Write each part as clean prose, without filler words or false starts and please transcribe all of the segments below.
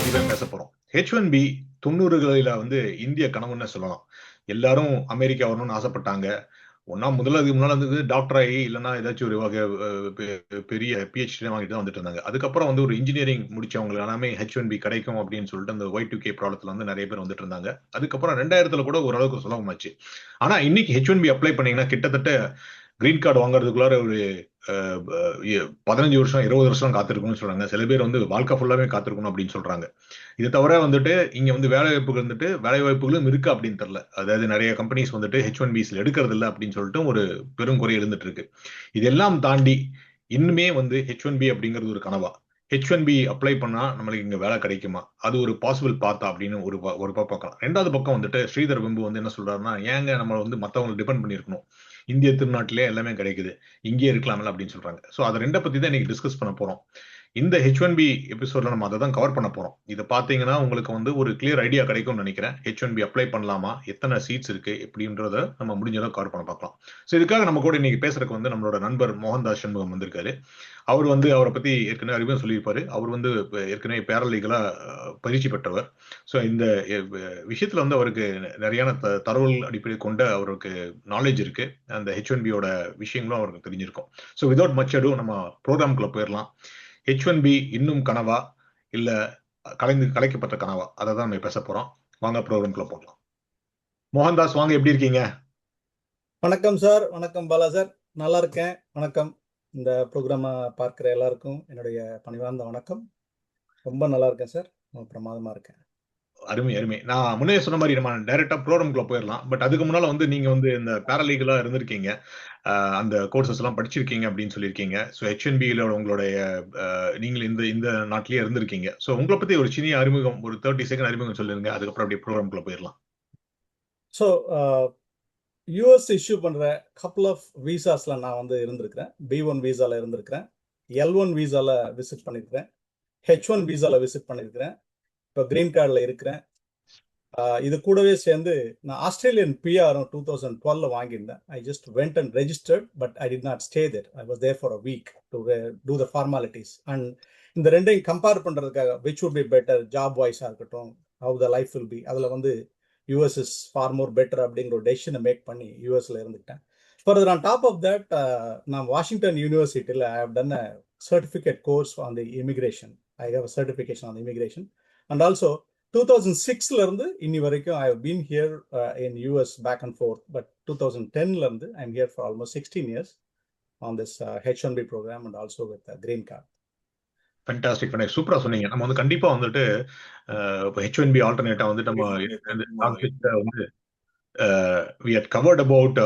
பத்தி தான் பேச போறோம். H1B 90களில வந்து இந்திய கனவுன்னு சொல்லலாம். எல்லாரும் அமெரிக்கா வரணும்னு ஆசைப்பட்டாங்க. முதல்ல அதுக்கு முன்னால வந்து டாக்டர் ஆகி இல்லன்னா ஏதாச்சும் ஒரு வகை பெரிய PhD வாங்கிட்டு தான் வந்துட்டு இருந்தாங்க. அதுக்கப்புறம் வந்து ஒரு இன்ஜினியரிங் முடிச்சவங்க எல்லாமே H1B கிடைக்கும் அப்படின்னு சொல்லிட்டு அந்த Y2K ப்ராப்ளத்துல வந்து நிறைய பேர் வந்துட்டு இருந்தாங்க. அதுக்கப்புறம் 2000ல கூட ஓரளவுக்கு சுலபமாச்சு. ஆனா இன்னைக்கு H1B அப்ளை பண்ணீங்கன்னா கிட்டத்தட்ட கிரீன் கார்டு வாங்குறதுக்குள்ளார ஒரு 15 வருஷம் 20 வருஷம் காத்திருக்கணும்னு சொல்றாங்க. சில பேர் வந்து வாழ்க்கை ஃபுல்லாவே காத்திருக்கணும் அப்படின்னு சொல்றாங்க. இது தவிர வந்துட்டு இங்க வந்து வேலை வாய்ப்புகளும் இருக்கு அப்படின்னு தெரியல. அதாவது நிறைய கம்பெனிஸ் வந்துட்டு H1Bs எடுக்கிறது இல்ல அப்படின்னு சொல்லிட்டு ஒரு பெரும் குறை இருந்துட்டு இருக்கு. இதெல்லாம் தாண்டி இன்னுமே வந்து H1B அப்படிங்கிறது ஒரு கனவா? H1B அப்ளை பண்ணா நம்மளுக்கு இங்க வேலை கிடைக்குமா? அது ஒரு பாசிபிள் பாத்தா அப்படின்னு ஒரு பக்கம். 2வது பக்கம் வந்துட்டு ஸ்ரீதர் வெம்பு வந்து என்ன சொல்றாருன்னா, ஏங்க நம்ம வந்து மத்தவங்கள டிபெண்ட் பண்ணி இருக்கணும். இந்திய திருநாட்டிலே எல்லாமே கிடைக்குது. இங்கேயே இருக்கலாம்ல அப்படின்னு சொல்றாங்க. சோ அத 2 பத்தி தான் இன்னைக்கு டிஸ்கஸ் பண்ண போறோம். இந்த H1B எபிசோட்ல நம்ம அதை தான் கவர் பண்ண போறோம். இதை பாத்தீங்கன்னா உங்களுக்கு வந்து ஒரு கிளியர் ஐடியா கிடைக்கும்னு நினைக்கிறேன். H1B அப்ளை பண்ணலாமா, எத்தனை சீட்ஸ் இருக்கு எப்படின்றத நம்ம முடிஞ்சளவு கவர் பண்ண பார்க்கலாம். ஸோ இதுக்காக நம்ம கூட இன்னைக்கு பேசுறதுக்கு வந்து நம்மளோட நண்பர் மோகன்தாஸ் சண்முகம் வந்திருக்காரு. அவர் வந்து அவரை பத்தி ஏற்கனவே அறிமுகம் சொல்லியிருப்பாரு. அவர் வந்து ஏற்கனவே பேரலீகலா பயிற்சி பெற்றவர். ஸோ இந்த விஷயத்துல வந்து அவருக்கு நிறைய தகவல் அடிப்படை கொண்ட அவருக்கு நாலேஜ் இருக்கு. அந்த H1Bயோட விஷயங்களும் அவருக்கு தெரிஞ்சிருக்கும். ஸோ வித்வுட் மச் அடு நம்ம ப்ரோக்ராம்குள்ள போயிடலாம். H1B இன்னும் கனவா இல்ல கலைக்கப்பட்ட கனவா? அதை தான் நம்ம பேச போறோம். வாங்க ப்ரோக்ராம்குள்ள போகலாம். மோகன்தாஸ் வாங்க, எப்படி இருக்கீங்க? வணக்கம் சார். வணக்கம் பாலா சார். நல்லா இருக்கேன். வணக்கம். இந்த ப்ரோக்ராம பார்க்கிற எல்லாருக்கும் என்னுடைய பணிவார்ந்த வணக்கம். ரொம்ப நல்லா இருக்கேன் சார். பிரமாதமா இருக்கேன். அருமை அருமை. நான் முன்னே சொன்ன மாதிரி நம்ம டைரக்டா ப்ரோக்ராம்குள்ள போயிடலாம். பட் அதுக்கு முன்னால வந்து நீங்க வந்து இந்த பேரலீகலா இருந்திருக்கீங்க. அந்த கோர்சஸ் எல்லாம் படிச்சிருக்கீங்க அப்படின்னு சொல்லியிருக்கீங்க. ஸோ H1Bல உங்களுடைய நீங்கள் இந்த இந்த நாட்டிலேயே இருந்திருக்கீங்க. ஸோ உங்களை பத்தி ஒரு சின்ன அறிமுகம், ஒரு 30 செகண்ட் அறிமுகம் சொல்லுங்க. அதுக்கப்புறம் அப்படியே ப்ரோக்ராம்குள்ள போயிடலாம். ஸோ யூஎஸ் இஷ்யூ பண்ற கப்புள் ஆஃப் விசாஸ்ல நான் வந்து இருந்திருக்கிறேன். B1 விசால இருந்திருக்கிறேன். L1 விசால விசிட் பண்ணியிருக்கிறேன். H1 விசால விசிட் பண்ணியிருக்கிறேன். இப்போ கிரீன் கார்டில் இருக்கிறேன். இது கூடவே சேர்ந்து நான் ஆஸ்திரேலியன் PR 2012 வாங்கியிருந்தேன். I just went and registered, but I did not stay there. I was there for a week to do the formalities. And இந்த ரெண்டையும் கம்பேர் பண்ணுறதுக்காக which would be better job வைஸாக இருக்கட்டும், how the life will be, அதில் வந்து US is far more better அப்படிங்கிற ஒரு டெசிஷனை மேக் பண்ணி யூஎஸ்ல இருந்துக்கிட்டேன். Further on top of that, நான் வாஷிங்டன் யூனிவர்சிட்டியில் I have done a certificate course on the immigration. I have a certification on immigration. And also 2006ல இருந்து இன்னி வரைக்கும் I have been here in US back and forth. But 2010ல இருந்து I am here for almost 16 years on this H1B program and also with the green card. Fantastic. சூப்பரா சொன்னீங்க. நம்ம வந்து கண்டிப்பா வந்துட்டு H1B ஆல்டர்னேட்டா வந்து நம்ம வந்து we had covered about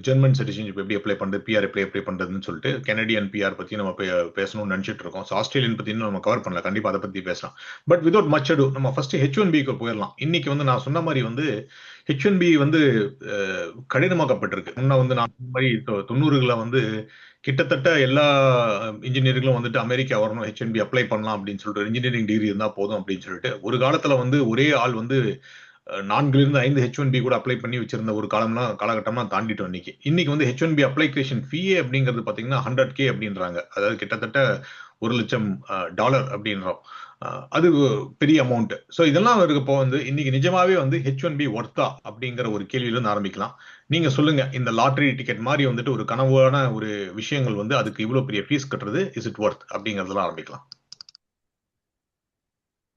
German citizenship எப்படி அப்ளை பண்றது, PR எப்படி பண்றதுன்னு சொல்லிட்டு கெனடியன் PR பத்தி நம்ம பேசணும்னு நினைச்சிட்டு இருக்கோம். ஸோ ஆஸ்திரேலியன் பத்தி நம்ம கவர் பண்ணல. கண்டிப்பா அதை பத்தி பேசலாம். பட் வித்வுட் மச் அடு நம்ம ஃபர்ஸ்ட் H1Bக்கு போயிடலாம். இன்னைக்கு வந்து நான் சொன்ன மாதிரி வந்து H1B வந்து கடினமாக்கப்பட்டிருக்கு. முன்ன வந்து நான் சொன்ன மாதிரி 90களில் வந்து கிட்டத்தட்ட எல்லா இன்ஜினியரிங்களும் வந்துட்டு அமெரிக்கா வரணும், H1B அப்ளை பண்ணலாம் அப்படின்னு சொல்லிட்டு இன்ஜினியரிங் டிகிரி இருந்தா போதும் அப்படின்னு சொல்லிட்டு ஒரு காலத்துல வந்து ஒரே ஆள் வந்து 4லிருந்து 5 H1B கூட அப்ளை பண்ணி வச்சிருந்த ஒரு காலகட்டம்லாம் தாண்டிட்டோம். இன்னைக்கு வந்து H1B அப்ளிகேஷன் ஃபீயே அப்படிங்கிறது பாத்தீங்கன்னா 100K அப்படின்றாங்க. அதாவது கிட்டத்தட்ட $1,00,000 அப்படின்றோம். அது பெரிய அமௌண்ட். ஸோ இதெல்லாம் இருக்கப்போ வந்து இன்னைக்கு நிஜமாவே வந்து H1B ஒர்த்தா அப்படிங்கிற ஒரு கேள்வியிலிருந்து ஆரம்பிக்கலாம். நீங்க சொல்லுங்க, இந்த லாட்டரி டிக்கெட் மாதிரி வந்துட்டு ஒரு கனவான ஒரு விஷயங்கள் வந்து அதுக்கு இவ்வளவு பெரிய ஃபீஸ் கட்டுறது, இஸ் இட் ஒர்த் அப்படிங்கறதெல்லாம் ஆரம்பிக்கலாம்.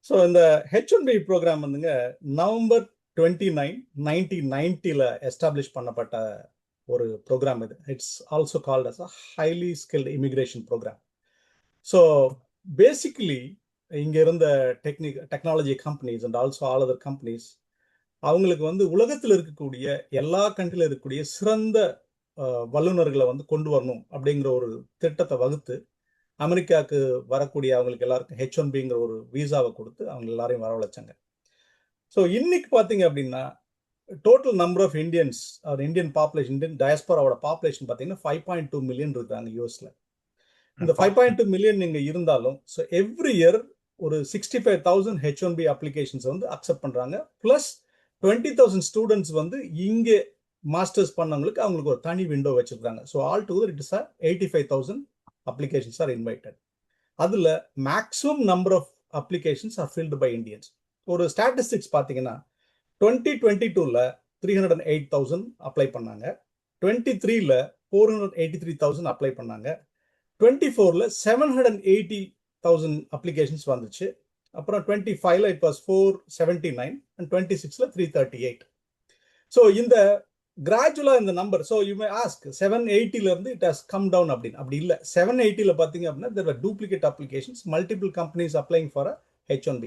ஸோ இந்த H1B ப்ரோக்ராம் வந்துங்க நவம்பர் 29, 1990ல எஸ்டாப்ளிஷ் பண்ணப்பட்ட ஒரு ப்ரோக்ராம் இது. It's also called as a highly skilled immigration programme. So basically இங்க இருந்த technology companies and also all other companies அவங்களுக்கு வந்து உலகத்தில் இருக்கக்கூடிய எல்லா கண்ட்ரில இருக்கக்கூடிய சிறந்த வல்லுநர்களை வந்து கொண்டு வரணும் அப்படிங்கிற ஒரு திட்டத்தை வகுத்து அமெரிக்காவுக்கு வரக்கூடிய அவங்களுக்கு எல்லாருக்கும் H1Bங்கிற ஒரு விசாவை கொடுத்து அவங்க எல்லாரையும் வரவழைச்சாங்க. ஸோ இன்னைக்கு பார்த்தீங்க அப்படின்னா total number of Indians, Indian population, Indian டயஸ்போராவோட பாப்புலேஷன் பார்த்தீங்கன்னா 5.2 மில்லியன் இருக்காங்க யூஎஸ்ல. இந்த 5.2 மில்லியன் நீங்க இருந்தாலும் ஸோ எவ்ரி இயர் ஒரு 65,000 H1B அப்ளிகேஷன்ஸ் வந்து அக்செப்ட் பண்றாங்க. பிளஸ் 20,000 ஸ்டூடெண்ட்ஸ் வந்து இங்கே மாஸ்டர்ஸ் பண்ணவங்களுக்கு அவங்களுக்கு ஒரு தனி விண்டோ வச்சிருக்காங்க. So all together it's 85,000 applications are invited. அதுல maximum number of applications are filled by Indians. ஒரு ஸ்டாட்டிஸ்டிக்ஸ் பார்த்தீங்கன்னா 2022ல 308,000 அப்ளை பண்ணாங்க, 23ல 483,000 அப்ளை பண்ணாங்க, 24ல 780,000 அப்ளிகேஷன்ஸ் வந்துச்சு, அப்புறம் 25ல இட் வாஸ் 479 and 26ல 338. ஸோ இந்த கிராஜுவலா இந்த number, so you may ask 780ல இருந்து இட் ஹஸ் கம் டவுன் அப்படின்னு. அப்படி இல்லை, 780ல பார்த்தீங்க அப்படின்னா there were duplicate applications, multiple companies applying for a H1B.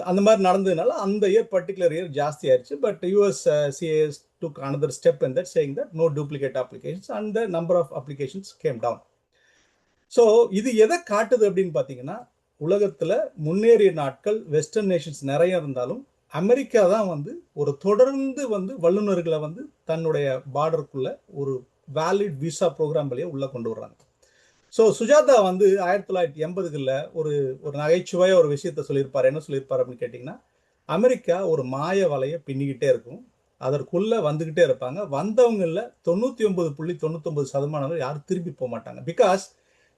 அந்த மாதிரி நடந்ததுனால அந்த பர்டிகுலர் இயர் ஜாஸ்தி ஆயிடுச்சு. But USCIS took another step in that, saying that no duplicate applications and the number of applications came down. So இது எதை காட்டுது அப்படின்னு பார்த்தீங்கன்னா, உலகத்தில் முன்னேறிய நாட்கள் வெஸ்டர்ன் நேஷன்ஸ் நிறைய இருந்தாலும் அமெரிக்கா தான் வந்து ஒரு தொடர்ந்து வந்து வல்லுநர்களை வந்து தன்னுடைய பார்டருக்குள்ள ஒரு வேலிட் விசா ப்ரோக்ராம் வழியா உள்ள கொண்டு வர்றாங்க. ஸோ சுஜாதா வந்து 1980களில் ஒரு நகைச்சுவையா ஒரு விஷயத்த சொல்லியிருப்பார். என்ன சொல்லியிருப்பார் அப்படின்னு கேட்டிங்கன்னா, அமெரிக்கா ஒரு மாய வலையை பின்னிக்கிட்டே இருக்கும், அதற்குள்ள வந்துகிட்டே இருப்பாங்க, வந்தவங்களில் 99.99% யாரும் திருப்பி போக மாட்டாங்க. Because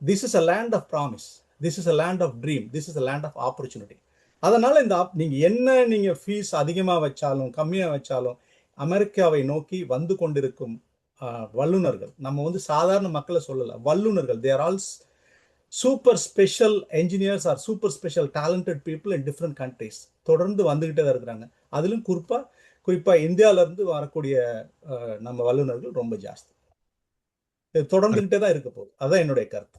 this is a land of promise, this is a land of dream, this is a land of opportunity. அதனால நீங்க ஃபீஸ் அதிகமா வச்சாலும் கம்மியா வச்சாலும் அமெரிக்காவை நோக்கி வந்து கொண்டிருக்கும் வல்லுநர்கள், நம்ம வந்து சாதாரண மக்களை சொல்லல, வல்லுநர்கள், they are all super special engineers or super special talented people in different countries, தொடர்ந்து வந்துகிட்டே தான் இருக்கிறாங்க. அதிலும் குறிப்பா இந்தியால இருந்து வரக்கூடிய நம்ம வல்லுநர்கள் ரொம்ப ஜாஸ்தி, தொடர்ந்துகிட்டே தான் இருக்க போகுது. அதான் என்னுடைய கருத்து.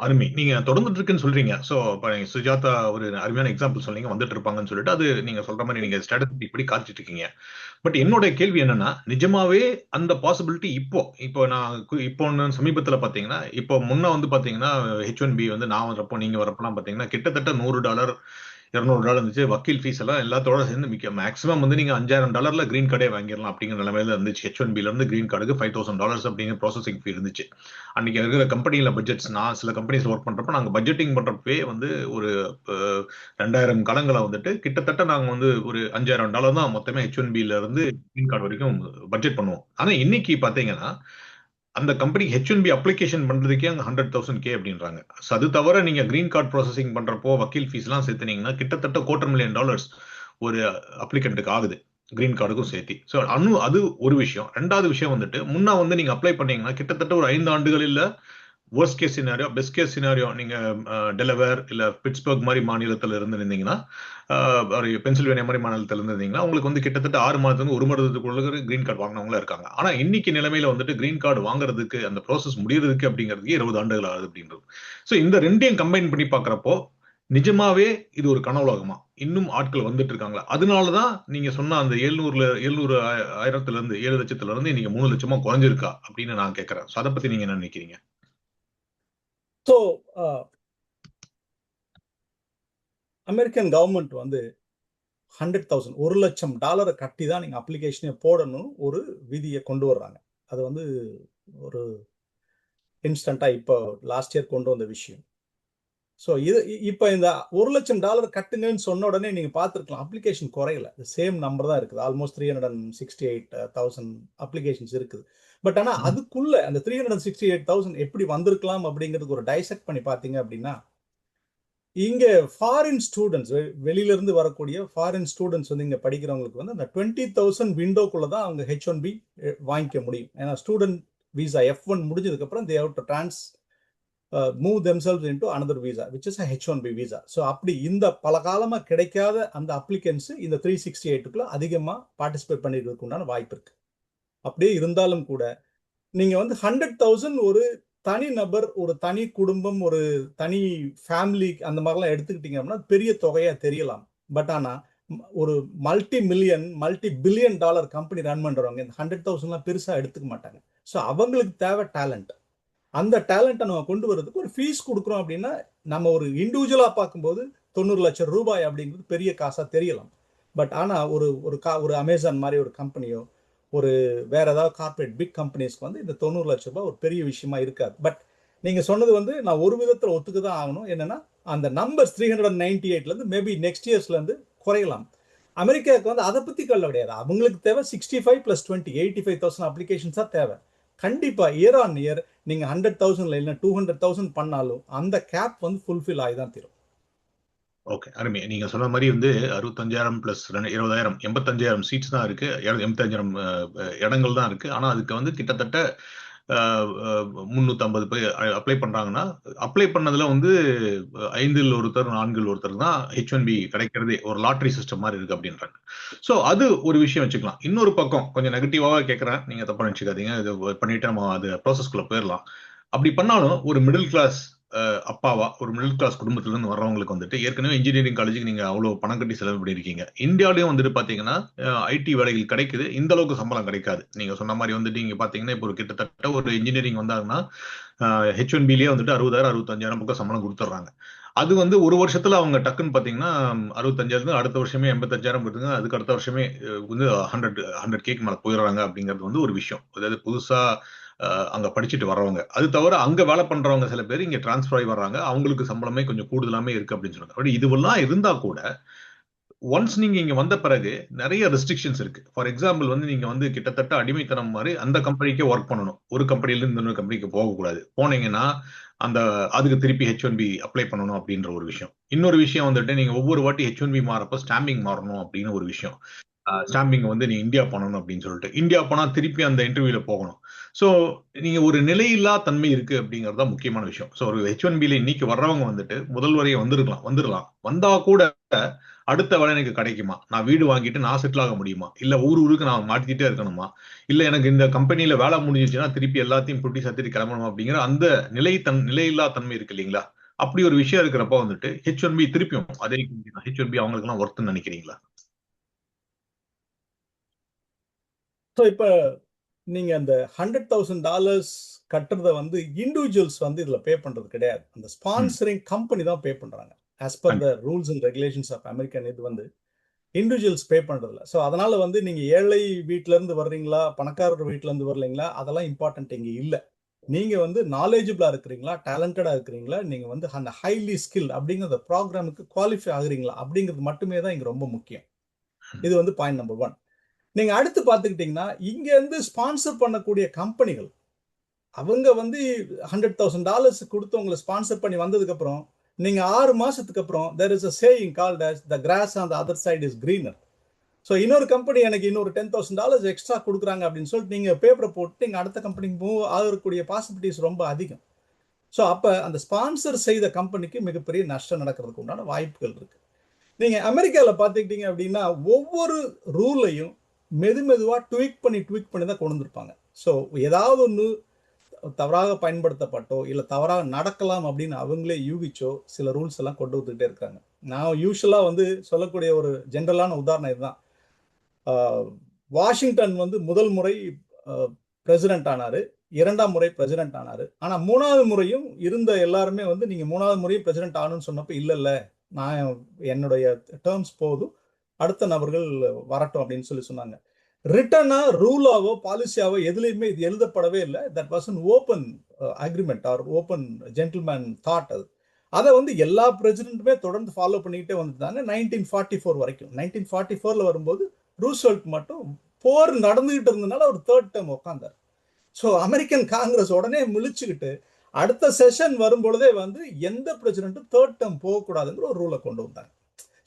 அருமை. நீங்க தொடர்ந்துட்டு இருக்குன்னு சொல்றீங்க. சோ இப்ப சுஜாதா ஒரு அருமையான எக்ஸாம்பிள் சொன்னீங்க, வந்துட்டு இருப்பாங்கன்னு சொல்லிட்டு. அது நீங்க சொல்ற மாதிரி நீங்க ஸ்டாட்டிஸ்டிக் இப்படி காத்துட்டு இருக்கீங்க. பட் என்னோட கேள்வி என்னன்னா, நிஜமாவே அந்த பாசிபிலிட்டி இப்போ நான் இப்போ சமீபத்துல பாத்தீங்கன்னா, இப்போ முன்ன வந்து பாத்தீங்கன்னா H1B வந்து நான் வரப்போ நீங்க வரப்பெல்லாம் பாத்தீங்கன்னா கிட்டத்தட்ட $100 $200 இருந்துச்சு. வக்கீல் ஃபீஸ் எல்லாம் எல்லாத்தோட சேர்ந்து மேக்ஸிமம் வந்து நீங்க $5,000 கிரீன் கார்டே வாங்கிடலாம் அப்படிங்கிற நிலைமையில இருந்துச்சு. H1Bல இருந்து கிரீன் கார்டுக்கு $5,000 அப்படிங்கிற ப்ராசஸிங் ஃபீ இருந்துச்சு. அன்னைக்கு இருக்கிற கம்பெனியில பட்ஜெட்ஸ், நான் சில கம்பெனிஸ்ல ஒர்க் பண்றப்ப நாங்க பட்ஜெட்டிங் பண்றப்பே வந்து ஒரு 2000 காலங்களை வந்துட்டு கிட்டத்தட்ட நாங்க வந்து ஒரு $5,000 தான் மொத்தமே H1Bல இருந்து கிரீன் கார்டு வரைக்கும் பட்ஜெட் பண்ணுவோம். ஆனா இன்னைக்கு பாத்தீங்கன்னா அந்த கம்பெனி H1B அப்ளிகேஷன் பண்றதுக்கே அங்க 100,000 அப்படின்றாங்க. அது தவிர நீங்க கிரீன் கார்டு ப்ராசஸிங் பண்றப்போ வக்கீல் ஃபீஸ் எல்லாம் சேர்த்துனீங்கன்னா கிட்டத்தட்ட $250,000 ஒரு அப்ளிகண்ட்டுக்கு ஆகுது, கிரீன் கார்டுக்கும் சேர்த்து. ஸோ அது ஒரு விஷயம். ரெண்டாவது விஷயம் வந்துட்டு, முன்ன வந்து நீங்க அப்ளை பண்ணீங்கன்னா கிட்டத்தட்ட ஒரு 5 ஆண்டுகளில் worst case scenario, best case scenario, நீங்க டெலவேர் இல்ல பிட்ஸ்பர்க் மாதிரி மாநிலத்தில் இருந்தீங்கன்னா, பென்சில்வேனியா மாதிரி மாநிலத்தில் இருந்தீங்கன்னா, உங்களுக்கு வந்து கிட்டத்தட்ட 6 மாதத்துக்கு 1 மாதத்துக்குள்ள கிரீன் கார்டு வாங்கினவங்களா இருக்காங்க. ஆனா இன்னைக்கு நிலைமையில வந்துட்டு கிரீன் கார்டு வாங்குறதுக்கு அந்த ப்ராசஸ் முடியறதுக்கு அப்படிங்கிறதுக்கு 20 ஆண்டுகள் ஆகுது அப்படின்றது. ஸோ இந்த ரெண்டையும் கம்பைன் பண்ணி பாக்குறப்போ நிஜமாவே இது ஒரு கனவுலகமா? இன்னும் ஆட்கள் வந்துட்டு இருக்காங்களா? அதனாலதான் நீங்க சொன்ன அந்த 700,000 இருந்து 7 லட்சத்துல இருந்து இன்னைக்கு 3 லட்சமா குறைஞ்சிருக்கா அப்படின்னு நான் கேட்கிறேன். அதை பத்தி நீங்க என்ன நினைக்கிறீங்க? ஸோ அமெரிக்கன் கவர்மெண்ட் வந்து 100,000 $1,00,000 கட்டி தான் நீங்க அப்ளிகேஷனே போடணும் ஒரு விதியை கொண்டு வர்றாங்க. அது வந்து ஒரு இன்ஸ்டன்டா இப்போ லாஸ்ட் இயர் கொண்டு வந்த விஷயம். ஸோ இப்போ இந்த $1,00,000 கட்டுங்கன்னு சொன்ன உடனே நீங்க பார்த்துருக்கலாம், அப்ளிகேஷன் குறையல, சேம் நம்பர் தான் இருக்குது. ஆல்மோஸ்ட் 368,000 அப்ளிகேஷன்ஸ் இருக்குது. பட் ஆனா அதுக்குள்ள அந்த 368,000 எப்படி வந்திருக்கலாம் அப்படிங்கிறதுக்கு ஒரு டைசெக்ட் பண்ணி பார்த்தீங்க அப்படின்னா, இங்க ஃபாரின் ஸ்டூடெண்ட்ஸ், வெளியில இருந்து வரக்கூடிய ஃபாரின் ஸ்டூடெண்ட்ஸ் வந்து இங்க படிக்கிறவங்களுக்கு வந்து அந்த 20,000 விண்டோக்குள்ள தான் அவங்க H1B வாங்கிக்க முடியும். ஏன்னா ஸ்டூடெண்ட் விசா F1 முடிஞ்சதுக்கு அப்புறம் they have to move themselves into another visa, which is a H1B visa. So அப்படி இந்த பல காலமா கிடைக்காத அந்த அப்ளிகன்ஸ் இந்த 368க்குள்ள அதிகமா பார்ட்டிசிபேட் பண்ணிக்கிறதுக்கு உண்டான வாய்ப்பு இருக்கு. அப்படியே இருந்தாலும் கூட நீங்க வந்து 100,000 ஒரு தனி நபர், ஒரு தனி குடும்பம், ஒரு தனி ஃபேமிலி அந்த மாதிரிலாம் எடுத்துக்கிட்டீங்க அப்படின்னா பெரிய தொகையா தெரியலாம். பட் ஆனா ஒரு multi billion dollar company run பண்றவங்க இந்த 100,000 பெருசா எடுத்துக்க மாட்டாங்க. ஸோ அவங்களுக்கு தேவை டேலண்ட். அந்த டேலண்ட்டை நம்ம கொண்டு வரதுக்கு ஒரு ஃபீஸ் கொடுக்குறோம் அப்படின்னா, நம்ம ஒரு இண்டிவிஜுவலா பார்க்கும்போது 90 லட்சம் ரூபாய் அப்படிங்கிறது பெரிய காசா தெரியலாம். பட் ஆனா ஒரு அமேசான் மாதிரி ஒரு கம்பெனியோ, ஒரு வேற ஏதாவது கார்பரேட் பிக் கம்பெனிஸ்க்கு வந்து இந்த 90 லட்சம் ரூபாய் ஒரு பெரிய விஷயமா இருக்காது. பட் நீங்க சொன்னது வந்து நான் ஒரு விதத்துல ஒத்துக்க தான் ஆகணும். என்னன்னா அந்த நம்பர்ஸ் 398ல இருந்து மேபி நெக்ஸ்ட் இயர்ஸ்ல இருந்து குறையலாம். அமெரிக்காவுக்கு வந்து அதை பத்தி கவலை கிடையாது. அவங்களுக்கு தேவை 65 + 20 85,000 அப்ளிகேஷன்ஸ் தான் தேவை. கண்டிப்பா இயர் ஆன் இயர் நீங்க 100,000 இல்ல 200,000 பண்ணாலும் அந்த கேப் வந்து ஃபுல்ஃபில் ஆகி தான் தீரும். ஓகே, அருமை. நீங்க சொன்ன மாரி வந்து 65,000 பிளஸ் 20,000 85,000 சீட்ஸ் தான் இருக்கு. 85,000 இடங்கள் தான் இருக்கு. ஆனா அதுக்கு வந்து கிட்டத்தட்ட 350 பேர் அப்ளை பண்றாங்கன்னா, அப்ளை பண்ணதுல வந்து 5ல் ஒருத்தர், 4ல் ஒருத்தர் தான் H1B கிடைக்கிறதே. ஒரு லாட்டரி சிஸ்டம் மாரி இருக்கு அப்படின்றாங்க. சோ அது ஒரு விஷயம் வச்சுக்கலாம். இன்னொரு பக்கம் கொஞ்சம் நெகட்டிவாவா கேட்கிறேன். நீங்க தப்பா நினைச்சுக்காதீங்க. இது பண்ணிட்டு நம்ம அது ப்ராசஸ்க்குள்ள போயிரலாம். அப்படி பண்ணாலும் ஒரு மிடில் கிளாஸ் அப்பாவா ஒரு மிடில் கிளாஸ் குடும்பத்துல இருந்து வர்றவங்களுக்கு வந்துட்டு ஏற்கனவே இன்ஜினியரிங் காலேஜுக்கு நீங்க அவ்வளவு பணம் கட்டி செலவு பண்ணிருக்கீங்க. இந்தியாலயும் வந்துட்டு பாத்தீங்கன்னா ஐடி வேலைகள் கிடைக்குது. இந்த அளவுக்கு சம்பளம் கிடைக்காது. நீங்க சொன்ன மாதிரி வந்துட்டு நீங்க பாத்தீங்கன்னா இப்போ ஒரு கிட்டத்தட்ட ஒரு இன்ஜினியரிங் வந்தாங்கன்னா H1Bலயே வந்துட்டு 60,000 65,000 பக்கம் சம்பளம் கொடுத்துட்றாங்க. அது வந்து ஒரு வருஷத்துல அவங்க டக்குன்னு பாத்தீங்கன்னா 65,000 அடுத்த வருஷமே 85,000 போட்டுங்க. அதுக்கு அடுத்த வருஷமே வந்து 100K மேல போயிடுறாங்க அப்படிங்கிறது வந்து ஒரு விஷயம். அதாவது புதுசா அங்க படிச்சுட்டு வர்றவங்க. அது தவிர அங்க வேலை பண்றவங்க சில பேர் இங்க டிரான்ஸ்ஃபர் ஆகி வர்றாங்க. அவங்களுக்கு சம்பளமே கொஞ்சம் கூடுதலாமே இருக்கு அப்படின்னு சொல்றாங்க. அப்படி இதுவெல்லாம் இருந்தா கூட ஒன்ஸ் நீங்க இங்க வந்த பிறகு நிறைய ரெஸ்ட்ரிக்ஷன்ஸ் இருக்கு. ஃபார் எக்ஸாம்பிள் வந்து நீங்க வந்து கிட்டத்தட்ட அடிமைத்தனம் மாதிரி அந்த கம்பெனிக்கே ஒர்க் பண்ணணும். ஒரு கம்பெனில இருந்து இன்னொரு கம்பெனிக்கு போகக்கூடாது. போனீங்கன்னா அந்த அதுக்கு திருப்பி H1B அப்ளை பண்ணணும் அப்படின்ற ஒரு விஷயம். இன்னொரு விஷயம் வந்துட்டு நீங்க ஒவ்வொரு வாட்டி H1B மாறப்ப ஸ்டாம்பிங் மாறணும் அப்படின்னு ஒரு விஷயம். ஸ்டாம்பிங் வந்து நீ இந்தியா பண்ணணும் அப்படின்னு சொல்லிட்டு இந்தியா போனா திருப்பி அந்த இன்டர்வியூல போகணும். சோ நீங்க ஒரு நிலையில்லா தன்மை இருக்கு அப்படிங்கறது தான் முக்கியமான விஷயம். சோ ஒரு H1Bல இன்னைக்கு வர்றவங்க வந்துட்டு முதல் வரைய வந்துடலாம் வந்தா கூட அடுத்த வேலை எனக்கு கிடைக்குமா, நான் வீடு வாங்கிட்டு நான் செட்டில் ஆக முடியுமா, இல்ல ஊருக்கு நான் மாட்டிக்கிட்டே இருக்கணுமா, இல்ல எனக்கு இந்த கம்பெனில வேலை முடிஞ்சிச்சுன்னா திருப்பி எல்லாத்தையும் புட்டி சத்திட்டு கிளம்பணும் அப்படிங்கிற அந்த நிலையில்லா தன்மை இருக்கு இல்லைங்களா. அப்படி ஒரு விஷயம் இருக்கிறப்ப வந்துட்டு H1B திருப்பியும் அதே H1B அவங்களுக்கு எல்லாம் ஒர்த்துன்னு நினைக்கிறீங்களா? ஸோ இப்போ நீங்க அந்த $100,000 கட்டுறத வந்து இண்டிவிஜுவல்ஸ் வந்து இதுல பே பண்றது கிடையாது. அந்த ம். ஸ்பான்சரிங் கம்பெனி தான் பே பண்றாங்க. As per the rules and regulations of American இது வந்து இண்டிவிஜுவல்ஸ் பே பண்றது இல்ல. ஸோ அதனால வந்து நீங்க ஏழை வீட்ல இருந்து வர்றீங்களா, பணக்காரர் வீட்ல இருந்து வரலைங்களா, அதெல்லாம் இம்பார்ட்டன்ட் இங்க இல்ல. நீங்க வந்து நாலேஜபிளா இருக்கிறீங்களா, டேலண்டடா இருக்கிறீங்களா, நீங்க வந்து அந்த ஹைலி ஸ்கில் அப்படிங்கிற ப்ரோக்ராமுக்கு குவாலிஃபை ஆகுறீங்களா அப்படிங்கிறது மட்டுமே தான் இங்க ரொம்ப முக்கியம். இது வந்து பாயிண்ட் நம்பர் 1. நீங்க அடுத்து பார்த்துக்கிட்டீங்கன்னா இங்க இருந்து ஸ்பான்சர் பண்ணக்கூடிய கம்பெனிகள் அவங்க வந்து $100,000 கொடுத்து உங்களை ஸ்பான்சர் பண்ணி வந்ததுக்கு அப்புறம் நீங்க 6 மாசத்துக்கு அப்புறம் there is a saying called as the grass on the other side is greener. So இன்னொரு கம்பெனி எனக்கு இன்னொரு $10,000 எக்ஸ்ட்ரா கொடுக்குறாங்க அப்படின்னு சொல்லிட்டு நீங்க பேப்பரை போட்டு நீங்க அடுத்த கம்பெனிக்கு மூவ் ஆகக்கூடிய பாசிபிலிட்டிஸ் ரொம்ப அதிகம். ஸோ அப்ப அந்த ஸ்பான்சர் செய்த கம்பெனிக்கு மிகப்பெரிய நஷ்டம் நடக்கிறதுக்கு உண்டான வாய்ப்புகள் இருக்கு. நீங்க அமெரிக்கால பாத்துக்கிட்டீங்க அப்படின்னா ஒவ்வொரு ரூலையும் மெதுவா ட்வீக் பண்ணி தான் கொண்டு வந்திருப்பாங்க. ஸோ ஏதாவது ஒன்று தவறாக பயன்படுத்தப்பட்டோ இல்ல தவறாக நடக்கலாம் அப்படின்னு அவங்களே யூகிச்சோ சில ரூல்ஸ் எல்லாம் கொண்டு வந்துகிட்டே இருக்காங்க. நான் யூஸ்வலா வந்து சொல்லக்கூடிய ஒரு ஜென்ரலான உதாரணம் இதுதான். வாஷிங்டன் வந்து முதல் முறை பிரசிடென்ட் ஆனாரு, 2ஆம் முறை பிரசிடென்ட் ஆனாரு. ஆனா 3வது முறையும் இருந்த எல்லாருமே வந்து நீங்க 3வது முறையும் பிரசிடென்ட் ஆகணும்னு சொன்னப்ப இல்ல நான் என்னுடைய டேர்ம்ஸ் போதும், அடுத்த நபர்கள் வரட்டும் அப்படின்னு சொன்னாங்க. ரிட்டனா ரூலாவோ பாலிசியாவோ எதுலையுமே இது எழுதப்படவே இல்லை. That was an open agreement or open gentleman thought. அது அதை வந்து எல்லா பிரசிடென்ட்டுமே தொடர்ந்து ஃபாலோ பண்ணிக்கிட்டே வந்துட்டாங்க 1944 வரைக்கும். 1944ல வரும்போது ரூஸ்வெல்ட் மட்டும் போர் நடந்துகிட்டு இருந்ததுனால ஒரு 3rd டேர்ம் உட்கார்ந்தார். ஸோ அமெரிக்கன் காங்கிரஸ் உடனே முழிச்சுக்கிட்டு அடுத்த செஷன் வரும்பொழுதே வந்து எந்த பிரசிடென்ட்டும் 3rd டேர்ம் போகக்கூடாதுங்கிற ஒரு ரூலை கொண்டு வந்தாங்க.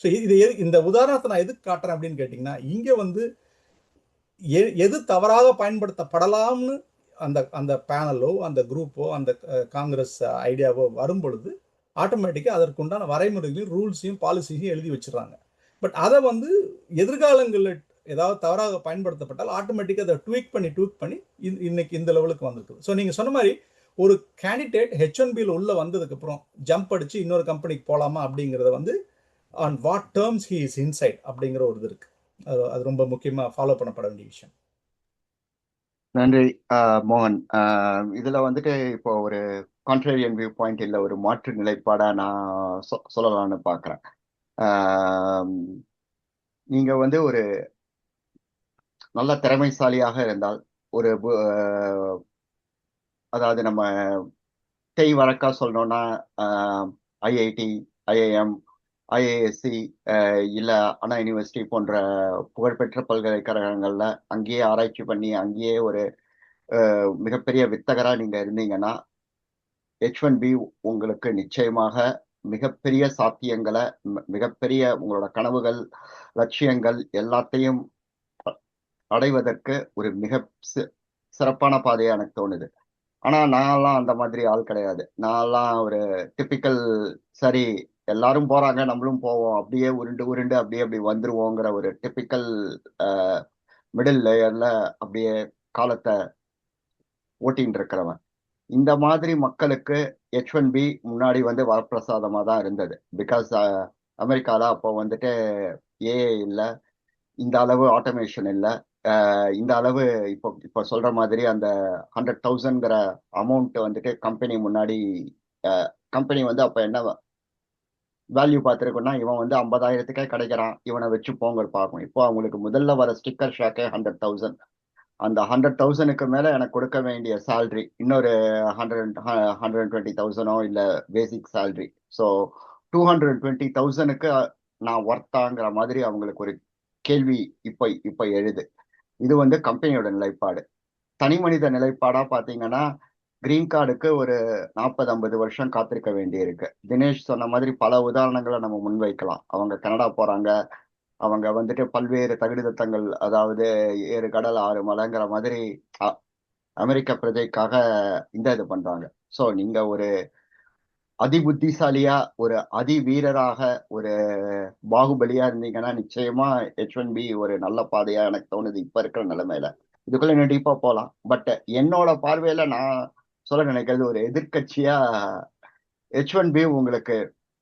ஸோ இது இந்த உதாரணத்தை நான் எதுக்கு காட்டுறேன் அப்படின்னு கேட்டீங்கன்னா இங்க வந்து எது தவறாக பயன்படுத்தப்படலாம்னு அந்த அந்த பேனலோ அந்த குரூப்போ அந்த காங்கிரஸ் ஐடியாவோ வரும் பொழுது ஆட்டோமேட்டிக்கா அதற்குண்டான வரைமுறைகளையும் ரூல்ஸையும் பாலிசியையும் எழுதி வச்சிடறாங்க. பட் அதை வந்து எதிர்காலங்களில் ஏதாவது தவறாக பயன்படுத்தப்பட்டால் ஆட்டோமேட்டிக்கா அதை ட்வீக் பண்ணி இன்னைக்கு இந்த லெவலுக்கு வந்திருக்கு. ஸோ நீங்க சொன்ன மாதிரி ஒரு கேண்டிடேட் H1Bல உள்ள வந்ததுக்கு அப்புறம் ஜம்ப் அடிச்சு இன்னொரு கம்பெனிக்கு போலாமா அப்படிங்கறத வந்து on what terms he is inside அப்படிங்கிற ஒரு இது இருக்கு. அது ரொம்ப முக்கியமா ஃபாலோ பண்ணப்பட வேண்டிய விஷயம். நன்றி மோகன். இதுல வந்துட்டு இப்போ ஒரு கான்ட்ரேரியன் வியூ பாயிண்ட் இல்லை, ஒரு மாற்று நிலைப்பாடா நான் சொல்லலாம்னு பாக்குறேன். நீங்க வந்து ஒரு நல்ல திறமைசாலியாக இருந்தால் ஒரு அதாவது நம்ம வழக்கா சொல்லணும்னா IIT, IIM, IISc இல்ல அண்ணா யூனிவர்சிட்டி போன்ற புகழ்பெற்ற பல்கலைக்கழகங்கள்ல அங்கேயே ஆராய்ச்சி பண்ணி அங்கேயே ஒரு மிகப்பெரிய வித்தகரா நீங்க இருந்தீங்கன்னா H1B உங்களுக்கு நிச்சயமாக மிகப்பெரிய சாத்தியங்களை, மிகப்பெரிய உங்களோட கனவுகள், லட்சியங்கள் எல்லாத்தையும் அடைவதற்கு ஒரு மிக சிறப்பான பாதையா எனக்கு தோணுது. ஆனா நான்லாம் அந்த மாதிரி ஆள் கிடையாது. நான்லாம் ஒரு டிப்பிக்கல், சரி எல்லாரும் போறாங்க நம்மளும் போவோம், அப்படியே உருண்டு உருண்டு அப்படியே அப்படி வந்துருவோங்கிற ஒரு டிப்பிக்கல் மிடில் லேயர்ல அப்படியே காலத்தை ஓட்டின்னு இருக்கிறவன். இந்த மாதிரி மக்களுக்கு H1B முன்னாடி வந்து வரப்பிரசாதமா தான் இருந்தது. பிகாஸ் அமெரிக்கால அப்போ வந்துட்டு ஏஐ இல்லை, இந்த அளவு ஆட்டோமேஷன் இல்லை, இந்த அளவு இப்போ சொல்ற மாதிரி அந்த 100,000ங்கிற அமௌண்ட் வந்துட்டு கம்பெனி முன்னாடி, கம்பெனி வந்து அப்ப என்ன வேல்யூ பார்த்துருக்கோம்னா, இவன் வந்து 50,000க்கே கிடைக்கிறான், இவனை வச்சு போங்க பார்க்கும். இப்போ அவங்களுக்கு முதல்ல வர ஸ்டிக்கர் ஷாக்கே 100,000. அந்த 100,000க்கு மேல எனக்கு கொடுக்க வேண்டிய சேலரி இன்னொரு 120,000 இல்ல பேசிக் சேலரி. ஸோ 220,000க்கு நான் ஒர்த்தாங்கிற மாதிரி அவங்களுக்கு ஒரு கேள்வி இப்ப எழுது. இது வந்து கம்பெனியோட நிலைப்பாடு. தனி மனித நிலைப்பாடா பாத்தீங்கன்னா, கிரீன் கார்டுக்கு ஒரு 40-50 வருஷம் காத்திருக்க வேண்டியிருக்கு. தினேஷ் சொன்ன மாதிரி பல உதாரணங்களை நம்ம முன்வைக்கலாம். அவங்க கனடா போறாங்க, அவங்க வந்துட்டு பல்வேறு தகுதித்தங்கள், அதாவது 7 கடல் 6 மலைங்கிற மாதிரி அமெரிக்க பிரஜைக்காக இது பண்றாங்க. ஸோ நீங்க ஒரு அதி புத்திசாலியா, ஒரு அதி வீரராக, ஒரு பாகுபலியா இருந்தீங்கன்னா நிச்சயமா H1B ஒரு நல்ல பாதையா எனக்கு தோணுது இப்ப இருக்கிற நிலைமையில. இதுக்குள்ள இன்னும் டீப்பா போலாம். பட் என்னோட பார்வையில நான் சொல்ல நினைக்கிறது, ஒரு எதிர்கட்சியா H1B உங்களுக்கு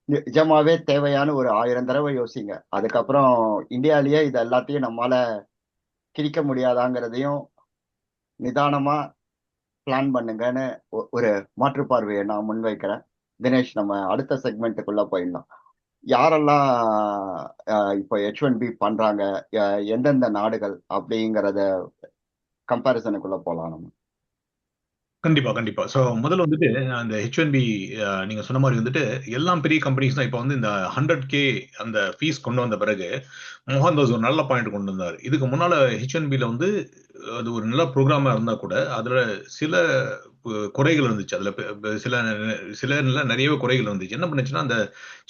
நிஜமாவே தேவையான ஒரு 1000 தடவை யோசிங்க. அதுக்கப்புறம் இந்தியாலேயே இது எல்லாத்தையும் நம்மால கிழிக்க முடியாதாங்கிறதையும் நிதானமா பிளான் பண்ணுங்கன்னு ஒரு மாற்று பார்வையை நான் முன்வைக்கிறேன். தினேஷ், நம்ம அடுத்த செக்மெண்ட்டுக்குள்ள போயிடலாம். யாரெல்லாம் இப்போ H1B பண்றாங்க, எந்தெந்த நாடுகள் அப்படிங்கிறத கம்பேரிசனுக்குள்ள போலாம் நம்ம. கண்டிப்பா. ஸோ முதல்ல வந்துட்டு அந்த H1B நீங்க சொன்ன மாதிரி வந்துட்டு எல்லாம் பெரிய கம்பெனிஸ் தான் இப்போ வந்து இந்த 100K அந்த ஃபீஸ் கொண்டு வந்த பிறகு மோகன்தாஸ் ஒரு நல்ல பாயிண்ட் கொண்டு வந்தார். இதுக்கு முன்னால H1Bல வந்து அது ஒரு நல்ல ப்ரோக்ராமா இருந்தா கூட அதுல சில குறைகள் இருந்துச்சு. அதுல சில நிறையவே குறைகள் இருந்துச்சு. என்ன பண்ணுச்சுன்னா, அந்த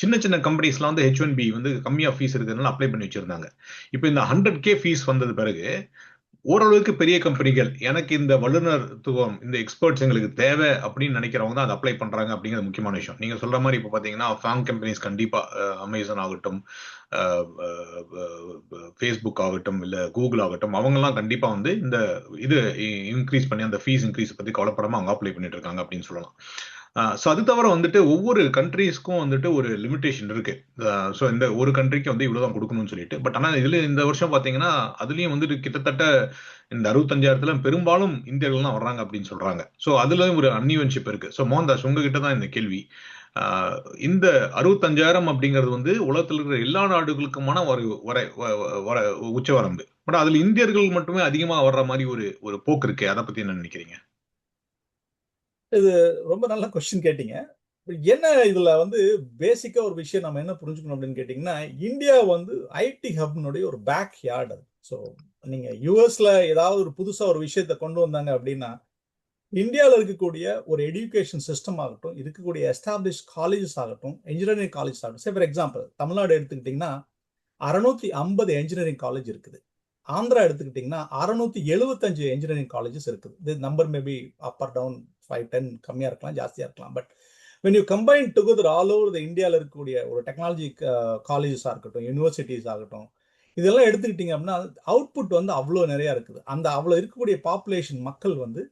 சின்ன சின்ன கம்பெனிஸ்லாம் வந்து H1B வந்து கம்மியா ஃபீஸ் இருக்கிறதுனால அப்ளை பண்ணி வச்சிருந்தாங்க. இப்போ இந்த 100K ஃபீஸ் வந்தது பிறகு ஓரளவுக்கு பெரிய கம்பெனிகள், எனக்கு இந்த வல்லுநர்த்துவம், இந்த எக்ஸ்பர்ட்ஸ் எங்களுக்கு தேவை அப்படின்னு நினைக்கிறவங்க தான் அதை அப்ளை பண்றாங்க அப்படிங்கிறது முக்கியமான விஷயம். நீங்க சொல்ற மாதிரி இப்போ பாத்தீங்கன்னா ஃபார்ம் கம்பெனிஸ் கண்டிப்பா அமேசான் ஆகட்டும், ஃபேஸ்புக் ஆகட்டும், இல்ல கூகுள் ஆகட்டும், அவங்கெல்லாம் கண்டிப்பா வந்து இந்த இது இன்க்ரீஸ் பண்ணி அந்த ஃபீஸ் இன்க்ரீஸ் பத்தி கவலைப்படாம அவங்க அப்ளை பண்ணிட்டு இருக்காங்க அப்படின்னு சொல்லலாம். ஸோ அது தவிர வந்துட்டு ஒவ்வொரு கண்ட்ரீஸ்க்கும் வந்துட்டு ஒரு லிமிடேஷன் இருக்கு. ஸோ இந்த ஒரு கண்ட்ரிக்கு வந்து இவ்வளவுதான் கொடுக்கணும்னு சொல்லிட்டு. பட் ஆனால் இதுல இந்த வருஷம் பாத்தீங்கன்னா அதுலயும் வந்துட்டு கிட்டத்தட்ட இந்த 65,000ல பெரும்பாலும் இந்தியர்கள் தான் வர்றாங்க அப்படின்னு சொல்றாங்க. ஸோ அதுல ஒரு அன்இவன்ஷிப் இருக்கு. ஸோ மோகன்தாஸ், உங்ககிட்ட தான் இந்த கேள்வி. இந்த 65,000 அப்படிங்கிறது வந்து உலகத்தில் இருக்கிற எல்லா நாடுகளுக்குமான ஒரு உச்சவரம்பு. பட் அதுல இந்தியர்கள் மட்டுமே அதிகமா வர்ற மாதிரி ஒரு போக்கு இருக்கு. அதை பத்தி என்ன நினைக்கிறீங்க? இது ரொம்ப நல்ல கொஸ்டின் கேட்டீங்க. என்ன இதுல வந்து பேசிக்கா ஒரு விஷயம் நம்ம என்ன புரிஞ்சுக்கணும் அப்படின்னு கேட்டீங்கன்னா, இந்தியா வந்து ஐடி ஹப்னுடைய ஒரு பேக் யார்டு. ஸோ நீங்க யூஎஸ்ல ஏதாவது ஒரு புதுசா ஒரு விஷயத்த கொண்டு வந்தாங்க அப்படின்னா, இந்தியாவில் இருக்கக்கூடிய ஒரு எஜுகேஷன் சிஸ்டம் ஆகட்டும், இருக்கக்கூடிய எஸ்டாப்ளிஷ் காலேஜஸ் ஆகட்டும், இன்ஜினியரிங் காலேஜஸ் ஆகட்டும். சே ஃபார் எக்ஸாம்பிள் தமிழ்நாடு எடுத்துக்கிட்டீங்கன்னா 650 என்ஜினியரிங் காலேஜ் இருக்குது. ஆந்திரா எடுத்துக்கிட்டீங்கன்னா 675 என்ஜினியரிங் காலேஜஸ் இருக்குது. The number maybe up or down 5-10 கம்மியா இருக்கலாம், ஜாஸ்தியா இருக்கலாம். But when you combine together all over the இந்தியாவில் இருக்கக்கூடிய ஒரு டெக்னாலஜி காலேஜஸா இருக்கட்டும், யூனிவர்சிட்டிஸ் ஆகட்டும், இதெல்லாம் எடுத்துக்கிட்டீங்க அப்படின்னா அவுட்புட் வந்து அவ்வளோ நிறைய இருக்குது. அந்த அவ்வளோ இருக்கக்கூடிய பாப்புலேஷன் மக்கள் வந்து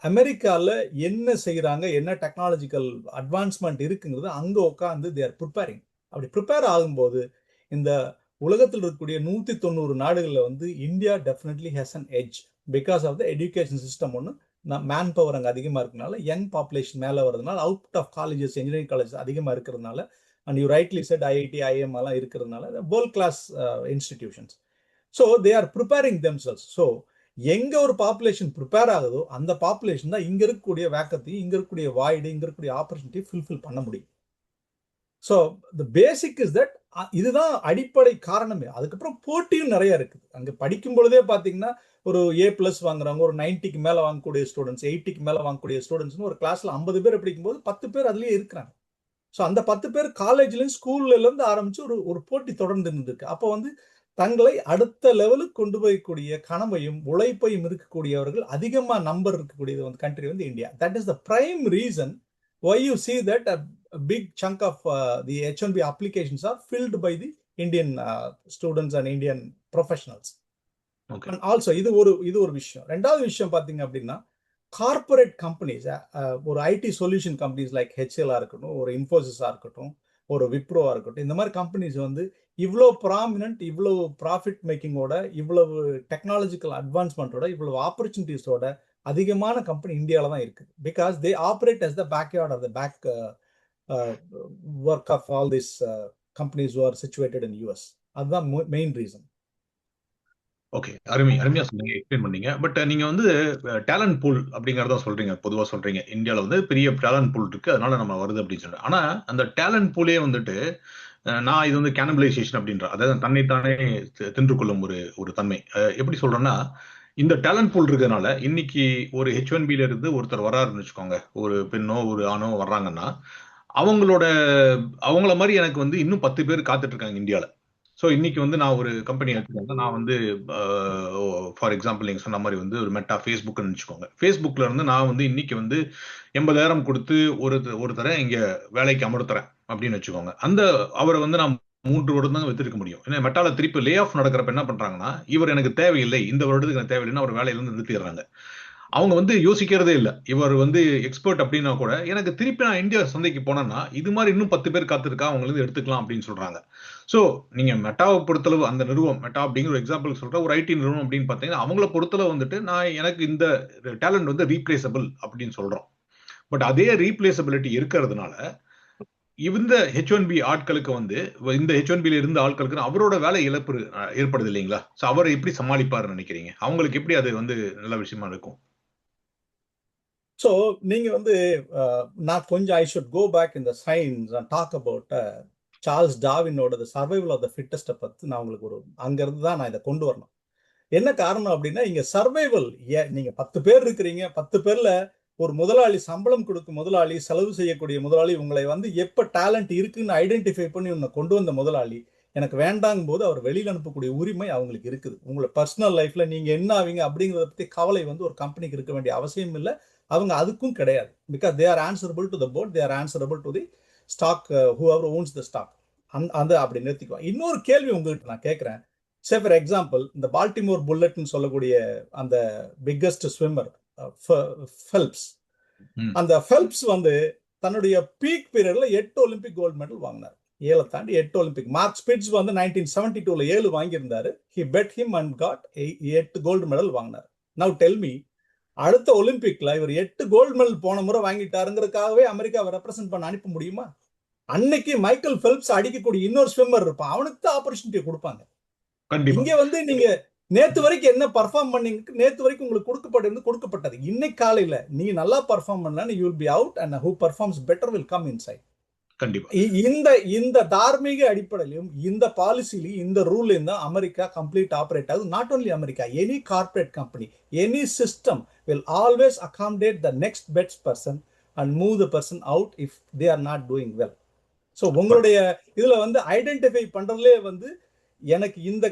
அமெரிக்காவில் என்ன செய்யறாங்க, என்ன டெக்னாலஜிக்கல் அட்வான்ஸ்மெண்ட் இருக்குங்கிறது அங்க உட்காந்து they are preparing. அப்படி ப்ரிப்பேர் ஆகும்போது இந்த உலகத்தில் இருக்கக்கூடிய 190 நாடுகளில் வந்து India definitely has an edge because of the education system. ஒன்று, மேன் பவர் அங்கே அதிகமாக இருக்கிறதுனால, யங் பாப்புலேஷன் மேலே வரதுனால, out of colleges engineering colleges அதிகமாக இருக்கிறதுனால, and you rightly said IIT IM எல்லாம் இருக்கிறதுனால world class institutions. So they are preparing themselves. So எங்க ஒரு பாப்புலேஷன் ப்ரிப்பேர் ஆகுதோ அந்த பாப்புலேஷன் தான் இங்க இருக்கக்கூடிய வேக்கத்தையும், இங்க இருக்கக்கூடிய வாய்டு, இங்க இருக்கக்கூடிய ஆப்பர்ச்சுனிட்டி ஃபுல்ஃபில் பண்ண முடியும். So the basic is that, இதுதான் அடிப்படை காரணமே. அதுக்கப்புறம் போட்டியும் நிறைய இருக்குது. அங்கே படிக்கும் பொழுதே பார்த்தீங்கன்னா ஒரு A+ வாங்குறவங்க, ஒரு 90க்கு மேலே வாங்கக்கூடிய ஸ்டூடெண்ட்ஸ், 80க்கு மேலே வாங்கக்கூடிய ஸ்டூடெண்ட்ஸ்னு ஒரு கிளாஸ்ல 50 பேர் படிக்கும்போது 10 பேர் அதுலேயே இருக்கிறாங்க. ஸோ அந்த 10 பேர் காலேஜ்லயும் ஸ்கூல்ல இருந்து ஆரம்பிச்சு ஒரு போட்டி தொடர்ந்து இருந்திருக்கு. அப்போ வந்து தங்களை அடுத்த லெவலுக்கு கொண்டு போய்க்கூடிய கனவையும் உழைப்பையும் இருக்கக்கூடியவர்கள் அதிகமா நம்பர் இருக்கக்கூடியது வந்து கண்ட்ரி வந்து India. That is the prime reason why you see that a big chunk of the H1B applications are filled by the Indian students and Indian professionals. Okay. And also இது ஒரு விஷயம். ரெண்டாவது விஷயம் பாத்தீங்க அப்படின்னா கார்பரேட் கம்பெனிஸ், ஒரு ID solution companies like ஹெச்எல்ஆ இருக்கட்டும், ஒரு இன்ஃபோசிஸா இருக்கட்டும், ஒரு விப்ரோவா இருக்கட்டும், இந்த மாதிரி கம்பெனிஸ் வந்து இவ்வளோ ப்ராமினன்ட், இவ்வளவு ப்ராஃபிட் மேக்கிங்கோட, இவ்வளவு டெக்னாலஜிக்கல் அட்வான்ஸ்மெண்ட்டோட, இவ்வளவு ஆப்பர்ச்சுனிட்டிஸோட அதிகமான கம்பெனி இந்தியாவில் தான் இருக்குது. Because they operate as the backyard of the back work of all this companies who are situated in US. அதுதான் மெயின் ரீசன். ஓகே, அருமையா சொன்னீங்க, எக்ஸ்பிளைன் பண்ணீங்க. பட் நீங்க வந்து டேலண்ட் பூல் அப்படிங்கறத சொல்றீங்க, பொதுவா சொல்றீங்க இந்தியாவில் வந்து பெரிய டேலண்ட் பூல் இருக்கு, அதனால நம்ம வருது அப்படின்னு சொல்றேன். ஆனா அந்த டேலண்ட் பூலே வந்துட்டு நான் இது வந்து கேனபிளைசேஷன் அப்படின்ற, அதாவது தன்னைத்தானே தின்று கொள்ளும் ஒரு தன்மை. எப்படி சொல்றேன்னா, இந்த டேலண்ட் பூல் இருக்கிறதுனால இன்னைக்கு ஒரு H1Bல இருந்து ஒருத்தர் வராருன்னு வச்சுக்கோங்க, ஒரு பெண்ணோ ஒரு ஆணோ வர்றாங்கன்னா, அவங்கள மாதிரி எனக்கு வந்து இன்னும் 10 பேர் காத்துட்டு இருக்காங்க இந்தியாவில். ஸோ இன்னைக்கு வந்து நான் ஒரு கம்பெனி எடுத்துக்கோங்க, நான் வந்து ஃபார் எக்ஸாம்பிள் நீங்க சொன்ன மாதிரி வந்து ஒரு மெட்டா ஃபேஸ்புக்னு வச்சுக்கோங்க. ஃபேஸ்புக்ல இருந்து நான் வந்து இன்னைக்கு வந்து 80,000 கொடுத்து ஒருத்தரை இங்க வேலைக்கு அமர்த்துறேன் அப்படின்னு வச்சுக்கோங்க. அவரை வந்து நான் 3 வருடம் தான் வைத்திருக்க முடியும். ஏன்னா மெட்டால திருப்பி லே ஆஃப் நடக்கிறப்ப என்ன பண்றாங்கன்னா, இவர் எனக்கு தேவையில்லை, இந்த வருடத்துக்கு எனக்கு தேவையில்லைன்னு அவர் வேலையில இருந்து நிறுத்திடுறாங்க. அவங்க வந்து யோசிக்கிறதே இல்லை, இவர் வந்து எக்ஸ்பர்ட் அப்படின்னா கூட எனக்கு திருப்பி நான் இந்தியா சந்தைக்கு போனேன்னா இது மாதிரி இன்னும் 10 பேர் காத்திருக்கா, அவங்க இருந்து எடுத்துக்கலாம் அப்படின்னு சொல்றாங்க. ஸோ நீங்க மெட்டாவை பொறுத்தளவு, அந்த நிறுவனம் மெட்டா அப்படிங்கிற ஒரு எக்ஸாம்பிள் சொல்ற ஒரு ஐடி நிறுவனம் அப்படின்னு பார்த்தீங்கன்னா, அவங்கள பொறுத்தளவு வந்துட்டு எனக்கு இந்த டேலண்ட் வந்து ரீப்ளேசபிள் அப்படின்னு சொல்றோம். பட் அதே ரீப்ளேசபிலிட்டி இருக்கிறதுனால இந்த H1B ஆட்களுக்கு வந்து, இந்த H1Bல இருந்த ஆட்களுக்கு அவரோட வேலை இழப்பு ஏற்படுது இல்லைங்களா? ஸோ அவரை எப்படி சமாளிப்பாருன்னு நினைக்கிறீங்க? அவங்களுக்கு எப்படி அது வந்து நல்ல விஷயமா இருக்கும்? ஸோ நீங்க வந்து நான் கொஞ்சம் I should go back in the science and talk about Charles டார்வினோட சர்வைவல் ஆஃப் த ஃபிட்டஸ்ட்டை பற்றி நான் உங்களுக்கு அங்கிருந்து தான் நான் இதை கொண்டு வரணும். என்ன காரணம் அப்படின்னா, இங்க சர்வைவல், நீங்க 10 பேர் இருக்கிறீங்க, 10 பேர்ல ஒரு முதலாளி, சம்பளம் கொடுக்கும் முதலாளி, செலவு செய்யக்கூடிய முதலாளி, உங்களை வந்து எப்ப டேலண்ட் இருக்குன்னு ஐடென்டிஃபை பண்ணி உன்னை கொண்டு வந்த முதலாளி எனக்கு வேண்டாங்கும் போது அவர் வெளியில் அனுப்பக்கூடிய உரிமை அவங்களுக்கு இருக்குது. உங்களை பர்சனல் லைஃப்ல நீங்க என்ன ஆவீங்க அப்படிங்கிறத பத்தி கவலை வந்து ஒரு கம்பெனிக்கு இருக்க வேண்டிய அவசியம் இல்லை. அவங்க அதுக்கும் கிடையாது. Because they are answerable to the board, they are answerable to the stock, whoever owns the stock. அந்த அப்படி நிறுத்திக்குவாங்க. இன்னொரு கேள்வி உங்ககிட்ட நான் கேட்கிறேன். சே ஃபார் எக்ஸாம்பிள், இந்த பால்டிமோர் புல்லட்னு சொல்லக்கூடிய அந்த பிக்கஸ்ட் ஸ்விம்மர் ஃபெல்ப்ஸ், அந்த ஃபெல்ப்ஸ் வந்து தன்னுடைய பீக் பீரியட்ல 8 ஒலிம்பிக் கோல்டு மெடல் வாங்கினார். 7 தாண்டி 8 ஒலிம்பிக். மார்க் ஸ்பிட்ஸ் வந்து 1972ல 7 வாங்கியிருந்தாரு. He bet him and got 8 gold medal வாங்கினார். நவ் டெல் மீ, அடுத்த ஒலிம்பிக்ல இவர் 8 கோல்டு மெடல் போன முறை வாங்கிட்டாருங்கிறதுக்காகவே அமெரிக்காவை ரெப்ரசென்ட் பண்ண அனுப்ப முடியுமா? அன்னைக்கு மைக்கேல் ஃபெல்ப்ஸ் அடிக்கக்கூடிய இன்னொரு ஸ்விம்மர் இருப்பான், அவனுக்கு தான் ஆப்பர்ச்சுனிட்டி கொடுப்பாங்க. இங்க வந்து நீங்க நேத்து வரைக்கும் என்ன பர்ஃபார்ம் பண்ணீங்க, நேத்து வரைக்கும் உங்களுக்கு கொடுக்கப்பட்டது. இன்னைக்கு காலையில நீங்க நல்லா பர்ஃபார்ம் பண்ணா you will be out and who performs better will come inside. இந்த தார்மீக அடிப்படையிலும் இந்த பாலிசிலையும் இந்த ரூல்லையும் தான் அமெரிக்கா கம்ப்ளீட் ஆப்ரேட் ஆகுது. Not only America, any corporate company, any system will always accommodate the next best person and move the person out if they are not doing well. So உங்களுடைய இதுல வந்து ஐடென்டிஃபை பண்றதுலே வந்து எனக்கு இந்த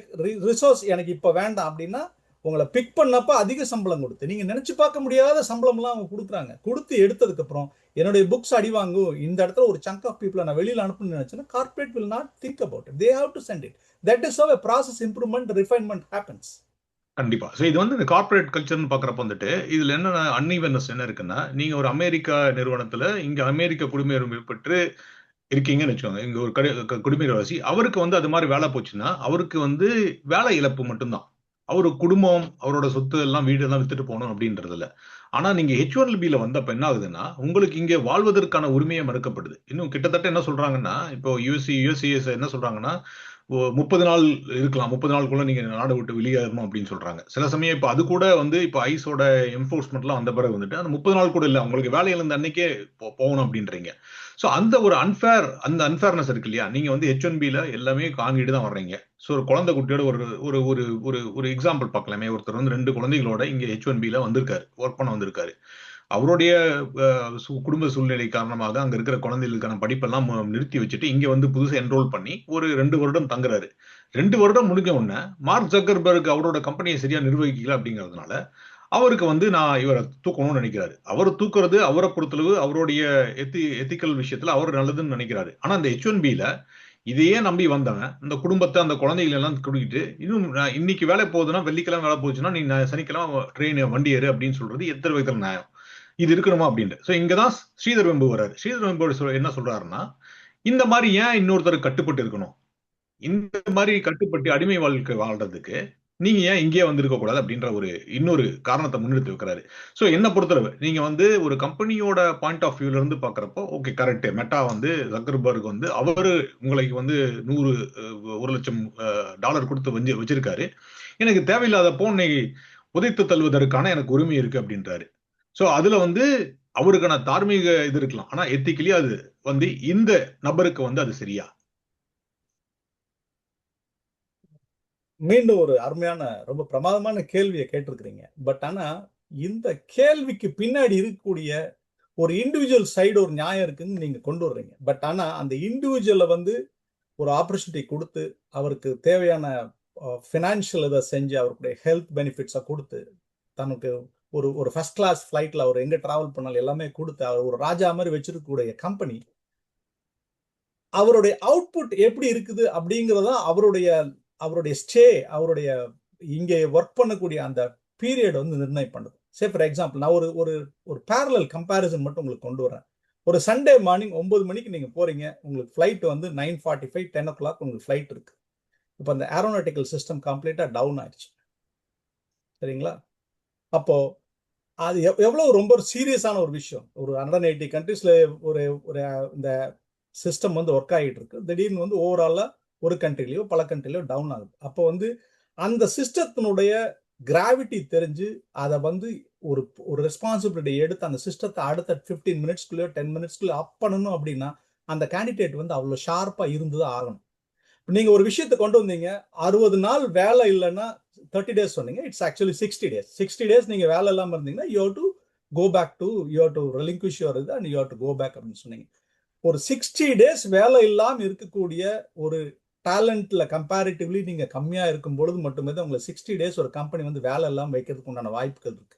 resource எனக்கு இப்ப வேண்டாம் அப்படின்னா உங்களை பிக் பண்ணப்ப அதிக சம்பளம் கொடுத்து, நீங்க நினைச்சு பார்க்க முடியாத சம்பளம்லாம் அவங்க கொடுக்குறாங்க. கொடுத்து எடுத்ததுக்கு அப்புறம் என்னுடைய புக்ஸ் அடி வாங்கும், இந்த இடத்துல ஒரு சங்க் ஆஃப் பீப்புளை நான் வெளியில் அனுப்பணும்னு நினைச்சேன்னா corporate will not think about it. They have to send it. That is how a process improvement, refinement happens. கண்டிப்பா. ஸோ இது வந்து இந்த கார்பரேட் கல்ச்சர்னு பாக்குறப்ப வந்துட்டு இதுல என்ன அன்இவன்னஸ் என்ன இருக்குன்னா, நீங்க ஒரு அமெரிக்கா நிறுவனத்துல இங்க அமெரிக்க குடியுரிமை பெற்று இருக்கீங்கன்னு வச்சுக்கோங்க, இங்க ஒரு குடிமைவாசி, அவருக்கு வந்து அது மாதிரி வேலை போச்சுன்னா அவருக்கு வந்து வேலை இழப்பு மட்டும்தான். அவரு குடும்பம், அவரோட சொத்து எல்லாம், வீடு எல்லாம் வித்துட்டு போகணும் அப்படின்றது இல்ல. ஆனா நீங்க H1Bல வந்தப்ப என்ன ஆகுதுன்னா, உங்களுக்கு இங்க வாழ்வதற்கான உரிமையை மறுக்கப்படுது. இன்னும் கிட்டத்தட்ட என்ன சொல்றாங்கன்னா, இப்போ யுஎஸ்சிஎஸ் என்ன சொல்றாங்கன்னா, 30 நாள் இருக்கலாம், 30 நாளுக்குள்ள நீங்க நாடு விட்டு வெளியேறணும் அப்படின்னு சொல்றாங்க. சில சமயம் இப்ப அது கூட வந்து இப்ப ஐஸோட என்ஃபோர்ஸ்மெண்ட்லாம் வந்த பிறகு வந்துட்டு அந்த 30 நாள் கூட இல்ல, உங்களுக்கு வேலையில இருந்து அன்னைக்கே போகணும் அப்படின்றீங்க. ஸோ அந்த ஒரு அன்ஃபேர்னஸ் இருக்கு இல்லையா? நீங்க வந்து H1Bல எல்லாமே காங்கிட்டு தான் வர்றீங்க. ஸோ ஒரு குழந்தை குட்டியோட ஒரு ஒரு ஒரு எக்ஸாம்பிள் பார்க்கலாமே. ஒருத்தர் வந்து 2 குழந்தைகளோட இங்க H1Bல வந்திருக்காரு, ஒர்க் பண்ண வந்திருக்காரு. அவருடைய குடும்ப சூழ்நிலை காரணமாக அங்க இருக்கிற குழந்தைகளுக்கான படிப்பெல்லாம் நிறுத்தி வச்சுட்டு இங்க வந்து புதுசா என்ரோல் பண்ணி ஒரு 2 வருடம் தங்குறாரு. 2 வருடம் முடிஞ்ச உடனே மார்க் ஜக்கர்பர்க் அவரோட கம்பெனியை சரியா நிர்வகிக்கல அப்படிங்கிறதுனால அவருக்கு வந்து நான் இவரை தூக்கணும்னு நினைக்கிறாரு. அவர் தூக்குறது அவரை பொறுத்தளவு அவருடைய எத்திக்கல் விஷயத்துல அவர் நல்லதுன்னு நினைக்கிறாரு. ஆனா அந்த H1Bல இதையே நம்பி வந்தவன் இந்த குடும்பத்தை அந்த குழந்தைகள் எல்லாம் கூட்டிட்டு இன்னும் இன்னைக்கு வேலை போகுதுன்னா வெள்ளிக்கிழமை வேலை போச்சுன்னா நீ சனிக்கிழமை ட்ரெயின் வண்டி ஏறு அப்படின்னு சொல்றது எத்தனை விதத்துல நியாயம்? இது இருக்கணுமா அப்படின்ட்டு. ஸோ இங்கதான் ஸ்ரீதர் வெம்பு வர்றாரு. ஸ்ரீதர் வெம்பு என்ன சொல்றாருன்னா, இந்த மாதிரி ஏன் இன்னொருத்தர் கட்டுப்பட்டு இருக்கணும்? இந்த மாதிரி கட்டுப்பட்டு அடிமை வாழ்க்கை வாழ்றதுக்கு நீங்க ஏன் இங்கேயே வந்திருக்க கூடாது அப்படின்ற ஒரு இன்னொரு காரணத்தை முன்னிறுத்தி வைக்கிறாரு. ஸோ என்ன பொறுத்தளவு நீங்க வந்து ஒரு கம்பெனியோட பாயிண்ட் ஆஃப் வியூல இருந்து பாக்குறப்போ ஓகே கரெக்ட், மெட்டா வந்து ஜக்கர்பர்க் வந்து அவரு உங்களுக்கு வந்து 1 லட்சம் டாலர் கொடுத்து வச்சிருக்காரு, எனக்கு தேவையில்லாத போனை உதைத்து தள்ளுவதற்கான எனக்கு உரிமை இருக்கு அப்படின்றாரு. ஸோ அதுல வந்து அவருக்கான தார்மீக இது இருக்கலாம், ஆனா எத்திக்கலி அது வந்து இந்த நபருக்கு வந்து அது சரியா? மீண்டும் ஒரு அருமையான ரொம்ப பிரமாதமான கேள்வியை கேட்டிருக்கிறீங்க. பட் ஆனா இந்த கேள்விக்கு பின்னாடி இருக்கக்கூடிய ஒரு இண்டிவிஜுவல் சைடு ஒரு நியாயம் இருக்குன்னு நீங்க கொண்டு வர்றீங்க. பட் ஆனா அந்த இண்டிவிஜுவலை வந்து ஒரு ஆப்பர்ச்சுனிட்டி கொடுத்து அவருக்கு தேவையான ஃபினான்ஷியல் இதை செஞ்சு அவருடைய ஹெல்த் பெனிஃபிட்ஸை கொடுத்து தனக்கு ஒரு ஒரு ஃபர்ஸ்ட் கிளாஸ் ஃப்ளைட்ல அவர் எங்க டிராவல் பண்ணாலும் எல்லாமே கொடுத்து அவர் ஒரு ராஜா மாதிரி வச்சிருக்கக்கூடிய கம்பெனி அவருடைய அவுட்புட் எப்படி இருக்குது அப்படிங்கிறதா அவருடைய ஸ்டே, அவருடைய இங்கே ஒர்க் பண்ணக்கூடிய அந்த பீரியட் வந்து நிர்ணயம் பண்ணுது. சே ஃபார் எக்ஸாம்பிள் நான் ஒரு பேரலல் கம்பேரிசன் மட்டும் உங்களுக்கு கொண்டு வரேன். ஒரு சண்டே மார்னிங் 9 மணிக்கு நீங்க போறீங்க, உங்களுக்கு ஃபிளைட் வந்து 9:45 10 o'clock உங்களுக்கு ஃபிளைட் இருக்கு. இப்போ அந்த ஏரோநாட்டிக்கல் சிஸ்டம் கம்ப்ளீட்டா டவுன் ஆயிடுச்சு, சரிங்களா? அப்போ அது எவ்வளவு ரொம்ப சீரியஸான ஒரு விஷயம். ஒரு 180 கண்ட்ரீஸ்ல ஒரு இந்த சிஸ்டம் வந்து ஒர்க் ஆகிட்டு இருக்கு. திடீர்னு வந்து ஓவராலா ஒரு கண்ட்ரிலையோ பல கண்ட்ரிலையோ டவுன் ஆகுது. அப்போ வந்து அந்த சிஸ்டத்தினுடைய கிராவிட்டி தெரிஞ்சு அதை வந்து ஒரு ஒரு ரெஸ்பான்சிபிலிட்டி எடுத்து அந்த சிஸ்டத்தை அடுத்த 15 மினிட்ஸ்க்குள்ளயோ 10 மினிட்ஸ்க்குள்ளயோ அப் பண்ணணும் அப்படின்னா அந்த கேண்டிடேட் வந்து அவ்வளோ ஷார்ப்பா இருந்துதான் ஆகணும். நீங்க ஒரு விஷயத்தை கொண்டு வந்தீங்க, 60 நாள் வேலை இல்லைன்னா 30 days சொன்னீங்க. It's actually 60 days. 60 days நீங்க வேலை இல்லாம இருந்தீங்கன்னா you have to go back to you have to relinquish your இது and you have to go back அப்படின்னு சொன்னீங்க. ஒரு 60 days வேலை இல்லாம இருக்கக்கூடிய ஒரு டேலண்ட்ல கம்பேரிட்டிவ்லி நீங்க கம்மியா இருக்கும் பொழுது மட்டுமே தான் உங்களுக்கு 60 days ஒரு கம்பெனி வந்து வேலை இல்லாம வைக்கிறதுக்கு உண்டான வாய்ப்புகள் இருக்கு.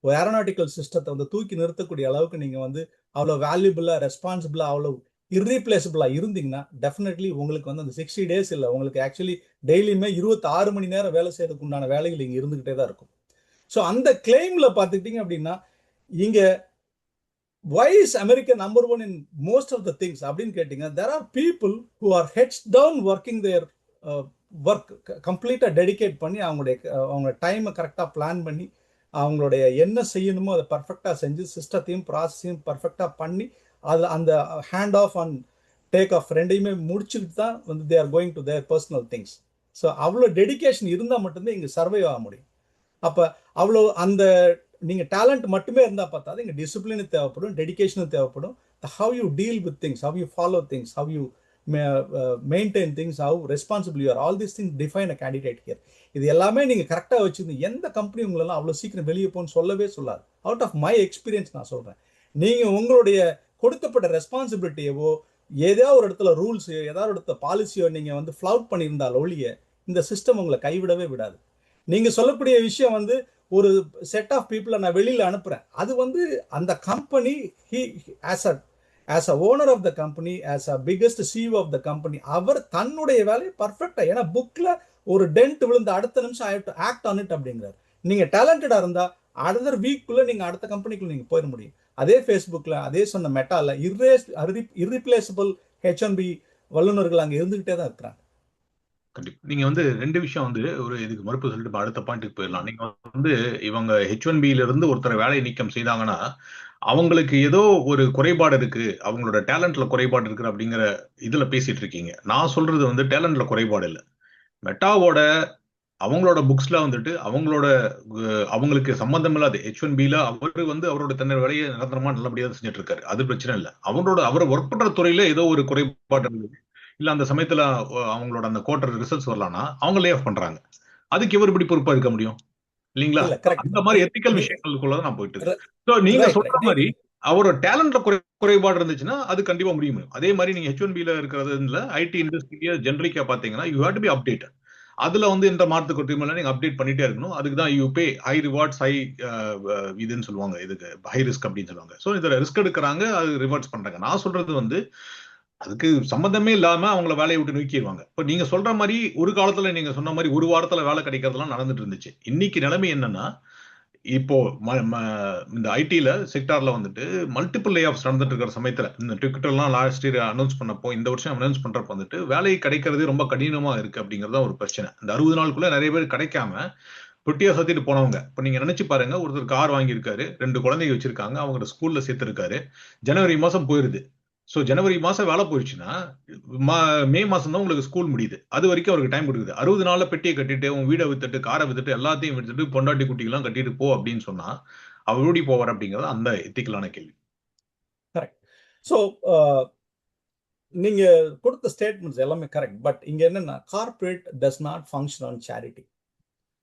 ஒரு ஏரோநாட்டிக்கல் சிஸ்டத்தை வந்து தூக்கி நிறுத்தக்கூடிய அளவுக்கு நீங்க வந்து அவ்வளோ வேல்யூபிளா ரெஸ்பான்சிபிளா அவ்வளோ இர்ரீப்ளேசபிளா இருந்தீங்கன்னா டெஃபினெட்லி உங்களுக்கு வந்து அந்த 60 days இல்லை, உங்களுக்கு ஆக்சுவலி டெய்லியுமே 26 மணி நேரம் வேலை செய்யறதுக்கு உண்டான வேலைகள் இங்க இருந்துகிட்டே தான் இருக்கும். ஸோ அந்த கிளைம்ல பார்த்துக்கிட்டீங்க அப்படின்னா இங்க why is America number one in most of the things அப்படின்னு கேட்டீங்கன்னா there are people who are heads down working their work கம்ப்ளீட்டா டெடிகேட் பண்ணி அவங்க டைமை கரெக்டாக பிளான் பண்ணி அவங்களுடைய என்ன செய்யணுமோ அதை பர்ஃபெக்டாக செஞ்சு சிஸ்டத்தையும் ப்ராசஸையும் பர்ஃபெக்டாக பண்ணி அது அந்த hand off and take off ரெண்டையுமே முடிச்சுட்டு தான் வந்து they are going to their personal things. So அவ்வளோ டெடிகேஷன் இருந்தால் மட்டும்தான் இங்கே சர்வைவ் ஆக முடியும். அப்போ அவ்வளோ அந்த நீங்கள் டேலண்ட் மட்டுமே இருந்தால் பார்த்தா இங்கே டிசிப்ளினு தேவைப்படும், டெடிகேஷனும் தேவைப்படும். How you deal with things, how you follow things, how you maintain things, how responsible you are, all these things define a candidate here. இது எல்லாமே நீங்கள் கரெக்டாக வச்சுருந்து எந்த கம்பெனி உங்களெல்லாம் அவ்வளோ சீக்கிரம் வெளியே போன்னு சொல்லவே சொல்லாது. அவுட் ஆஃப் மை எக்ஸ்பீரியன்ஸ் நான் சொல்கிறேன். நீங்கள் உங்களுடைய கொடுக்கப்பட்ட ரெஸ்பான்சிபிலிட்டியவோ ஏதாவது ஒரு இடத்துல ரூல்ஸையோ ஏதாவது ஒரு இடத்துல பாலிசியோ நீங்கள் வந்து ஃப்ளவுட் பண்ணியிருந்தால் ஒழிய இந்த சிஸ்டம் உங்களை கைவிடவே விடாது. நீங்கள் சொல்லக்கூடிய விஷயம் வந்து ஒரு செட் ஆஃப் பீப்புளை நான் வெளியில் அனுப்புகிறேன், அது வந்து அந்த company as a owner of the company, as a biggest CEO of the company, அவர் தன்னுடைய வேலையை பர்ஃபெக்டாக, ஏன்னா புக்கில் ஒரு டென்ட் விழுந்த அடுத்த நிமிஷம் I have to act on it அப்படிங்கிறார். நீங்கள் டேலண்டடாக இருந்தால் அடுத்த வீக்குள்ளே நீங்கள் அடுத்த கம்பெனிக்குள்ளே நீங்கள் போயிட முடியும். அதே ஃபேஸ்புக்கில் அதே சொன்ன மெட்டாவில் இர்ரிப்ளேசபிள் H1B வல்லுநர்கள் அங்கே இருந்துகிட்டே தான் இருக்கிறாங்க. கண்டிப்பா. நீங்க வந்து 2 விஷயம் வந்து ஒரு இதுக்கு மறுப்பு சொல்லிட்டு அடுத்த பாயிண்ட்டுக்கு போயிடலாம். நீங்க வந்து இவங்க H1Bல இருந்து ஒருத்தரை வேலை நீக்கம் செய்தாங்கன்னா அவங்களுக்கு ஏதோ ஒரு குறைபாடு இருக்கு, அவங்களோட டேலண்ட்ல குறைபாடு இருக்கு அப்படிங்கிற இதுல பேசிட்டு இருக்கீங்க. நான் சொல்றது வந்து டேலண்ட்ல குறைபாடு இல்லை. மெட்டாவோட அவங்களோட புக்ஸ்ல வந்துட்டு அவங்களுக்கு சம்பந்தம் இல்லாத H1Bல அவரு வந்து அவரோட தன்னை வேலையை நிரந்தரமா நல்லபடியாக செஞ்சுட்டு இருக்காரு, அது பிரச்சனை இல்லை. அவரை ஒர்க் பண்ற துறையில ஏதோ ஒரு குறைபாடு இருந்தது, இல்ல அந்த சமயத்துல அவங்களோட அந்த குவார்டர் ரிசல்ட்ஸ் வரலாம்னா அவங்க லே ஆஃப் பண்றாங்க. அதுக்கு இவர் இப்படி பொறுப்பா இருக்க முடியும்? இல்லீங்களா? இல்ல கரெக்ட். அந்த மாதிரி எத்திக்கல் விஷயங்களுக்குள்ள நான் போயிட்டு இருக்கேன். சோ நீங்க ரைட் சொல்ற ரைட். மாதிரி அவரோட டேலண்ட்ல குறைபாடு இருந்துச்சுன்னா அது கண்டிப்பா முடியும். அதே மாதிரி நீங்க H1B ல இருக்கிறதுல ஐடி இண்டஸ்ட்ரியில ஜெனரிக்கா பாத்தீங்கன்னா you have to be updated. அதுல வந்து எந்த மாற்று குற்றமும் இல்லை, நீங்க அப்டேட் பண்ணிட்டே இருக்கணும். அதுக்கு தான் you pay high rewards high இதுன்னு சொல்லுவாங்க, இதுக்கு ஹை ரிஸ்க் அப்படின்னு சொல்லுவாங்க. ஸோ இதுல ரிஸ்க் எடுக்கிறாங்க, அது ரிவார்ட்ஸ் பண்றாங்க. நான் சொல்றது வந்து அதுக்கு சம்பந்தமே இல்லாம அவங்கள வேலையை விட்டு நீக்கிடுவாங்க. இப்ப நீங்க சொல்ற மாதிரி ஒரு காலத்துல நீங்க சொன்ன மாதிரி ஒரு வாரத்துல வேலை கிடைக்கிறதுலாம் நடந்துட்டு இருந்துச்சு. இன்னைக்கு நிலைமை என்னன்னா, இப்போ இந்த ஐடில செக்டார்ல வந்துட்டு மல்டிபிள் லே ஆஃப்ஸ் நடந்துட்டு இருக்கிற சமயத்துல இந்த ட்விட்டர்லாம் லாஸ்ட் இயர் அனௌன்ஸ் பண்ணப்போ, இந்த வருஷம் அனௌன்ஸ் பண்றப்ப வந்துட்டு வேலை கிடைக்கிறது ரொம்ப கடினமா இருக்கு அப்படிங்கறத ஒரு பிரச்சனை. இந்த 60 நாளுக்குள்ள நிறைய பேர் கிடைக்காம பொட்டியா சத்திட்டு போனவங்க. இப்ப நீங்க நினைச்சு பாருங்க, ஒருத்தர் கார் வாங்கியிருக்காரு, 2 குழந்தைங்க வச்சிருக்காங்க, அவங்க ஸ்கூல்ல சேர்த்திருக்காரு, ஜனவரி மாசம் போயிருது. சோ ஜனவரி மாசம் வேலை போயிடுச்சுன்னா மே மாசம் தான் உங்களுக்கு ஸ்கூல் முடியுது. அது வரைக்கும் அவருக்கு டைம் கொடுக்குது. 60 நாள்ல பெட்டியை கட்டிட்டு உன் வீடை வித்துட்டு காரை வித்துட்டு எல்லாத்தையும் வித்துட்டு பொண்டாட்டி குட்டிகள்லாம் கட்டிட்டு போ அப்படின்னு சொன்னா அவர் ஓடி போவார் அப்படிங்கறது அந்த எத்திக்கலான கேள்வி. கரெக்ட். ஸோ நீங்க கொடுத்த ஸ்டேட்மெண்ட்ஸ் எல்லாமே கரெக்ட். பட் இங்க என்னன்னா, corporate does not function on charity.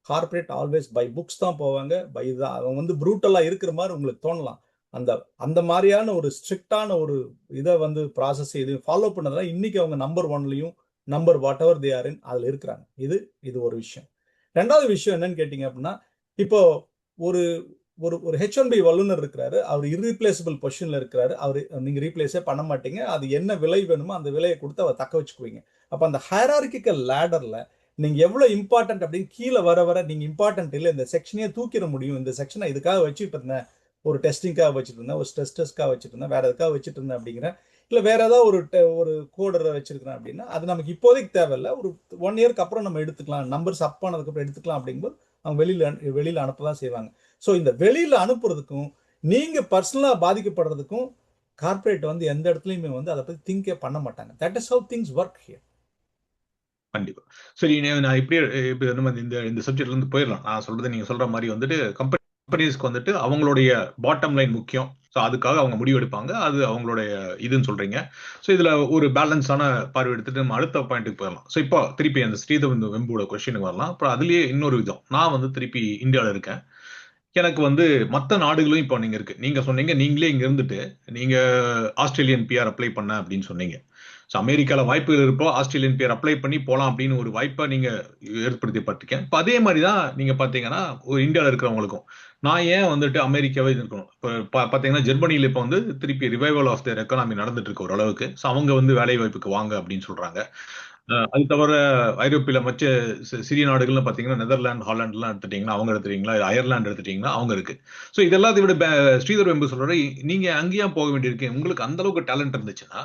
Corporate always by books தான் போவாங்க, பை தான். அவங்க வந்து ப்ரூட்டலா இருக்கிற மாதிரி உங்களுக்கு தோணலாம். அந்த அந்த மாதிரியான ஒரு ஸ்ட்ரிக்டான ஒரு இதை வந்து ப்ராசஸ் இது ஃபாலோ பண்ணதால இன்னைக்கு அவங்க நம்பர் 1லையும் number whatever they are in அதில் இருக்கிறாங்க. இது ஒரு விஷயம். ரெண்டாவது விஷயம் என்னன்னு கேட்டீங்க அப்படின்னா, இப்போ ஒரு ஒரு ஒரு H1B வல்லுநர் இருக்கிறாரு, அவர் irreplaceable பொசிஷன்ல இருக்கிறாரு. அவர் நீங்க ரீப்ளேஸே பண்ண மாட்டீங்க. அது என்ன விலை வேணுமோ அந்த விலையை கொடுத்து அவர் தக்க வச்சுக்குவீங்க. அப்ப அந்த ஹைரார்கிக்கல் லேடர்ல நீங்க எவ்வளவு இம்பார்ட்டன்ட் அப்படின்னு கீழே வர வர நீங்க இம்பார்ட்டன்ட் இல்லை, இந்த செக்ஷனே தூக்கிட முடியும், இந்த செக்ஷனை இதுக்காக வச்சுட்டு இருந்தேன், ஒரு டெஸ்டிங்காக வச்சுட்டு இருந்தேன், ஒரு டெஸ்டர்ஸ்க்காக வச்சுட்டு இருந்தேன், வேற எதுக்காக வச்சுட்டு இருந்தேன் அப்படிங்கிற, இல்லை வேற ஏதாவது ஒரு கோடரை வச்சிருக்கிறேன் அப்படின்னா அது நமக்கு இப்போதைக்கு தேவையில்லை, ஒரு 1 இயருக்கு அப்புறம் நம்ம எடுத்துக்கலாம், நம்பர்ஸ் அப் ஆனதுக்கு அப்புறம் எடுத்துக்கலாம் அப்படிங்கும்போது அவங்க வெளியில அனுப்பதான் செய்வாங்க. ஸோ இந்த வெளியில அனுப்புறதுக்கும் நீங்க பர்சனலா பாதிக்கப்படுறதுக்கும் கார்பரேட் வந்து எந்த இடத்துலையுமே வந்து அதை பத்தி திங்கே பண்ண மாட்டாங்க. That is how things work here. கண்டிப்பா. சரி, நான் இப்படியே நம்ம இந்த சப்ஜெக்ட்ல இருந்து போயிடலாம். நான் சொல்றது நீங்க சொல்ற மாதிரி வந்துட்டு கம்பெனிஸ்க்கு வந்துட்டு அவங்களுடைய பாட்டம் லைன் முக்கியம். ஸோ அதுக்காக அவங்க முடிவு எடுப்பாங்க. அது அவங்களுடைய இதுன்னு சொல்றீங்க. ஸோ இதுல ஒரு பேலன்ஸான பார்வை எடுத்துட்டு நம்ம அடுத்த பாயிண்ட்டுக்கு போயிடலாம். ஸோ இப்போ திருப்பி அந்த ஸ்ரீதர் வெம்போட கொஸ்டினுக்கு வரலாம். அப்புறம் அதுலயே இன்னொரு விதம், நான் வந்து திருப்பி இந்தியாவில் இருக்கேன். எனக்கு வந்து மற்ற நாடுகளும் இப்போ நீங்க இருக்கு. நீங்க சொன்னீங்க நீங்களே இங்க இருந்துட்டு நீங்க ஆஸ்திரேலியன் பிஆர் அப்ளை பண்ண அப்படின்னு சொன்னீங்க. ஸோ அமெரிக்கால வாய்ப்புகள் இருப்போ ஆஸ்திரேலியன் பிஆர் அப்ளை பண்ணி போலாம் அப்படின்னு ஒரு வாய்ப்பை நீங்க ஏற்படுத்தி பார்த்திருக்கேன். இப்போ அதே மாதிரி தான் நீங்க பாத்தீங்கன்னா ஒரு இந்தியாவில் இருக்கிறவங்களுக்கும் நான் ஏன் வந்துட்டு அமெரிக்காவே இருக்கணும். இப்போ பாத்தீங்கன்னா ஜெர்மனியில இப்போ வந்து திருப்பி ரிவைவல் ஆஃப் தேர் எக்கானமி நடந்துட்டு இருக்கு ஓரளவுக்கு. ஸோ அவங்க வந்து வேலை வாய்ப்புக்கு வாங்க அப்படின்னு சொல்றாங்க. அது தவிர ஐரோப்பியில மற்ற சிறிய நாடுகள்னு பாத்தீங்கன்னா நெதர்லாந்து, ஹாலாண்டுலாம் எடுத்துட்டீங்கன்னா அவங்க எடுத்துட்டீங்களா, அயர்லாந்து எடுத்துட்டீங்கன்னா அவங்க இருக்கு. ஸோ இதெல்லாம் விட ஸ்ரீதர் வெம்பு சொல்ற நீங்க அங்கேயும் போக வேண்டியிருக்கு. உங்களுக்கு அந்த அளவுக்கு டேலண்ட் இருந்துச்சுன்னா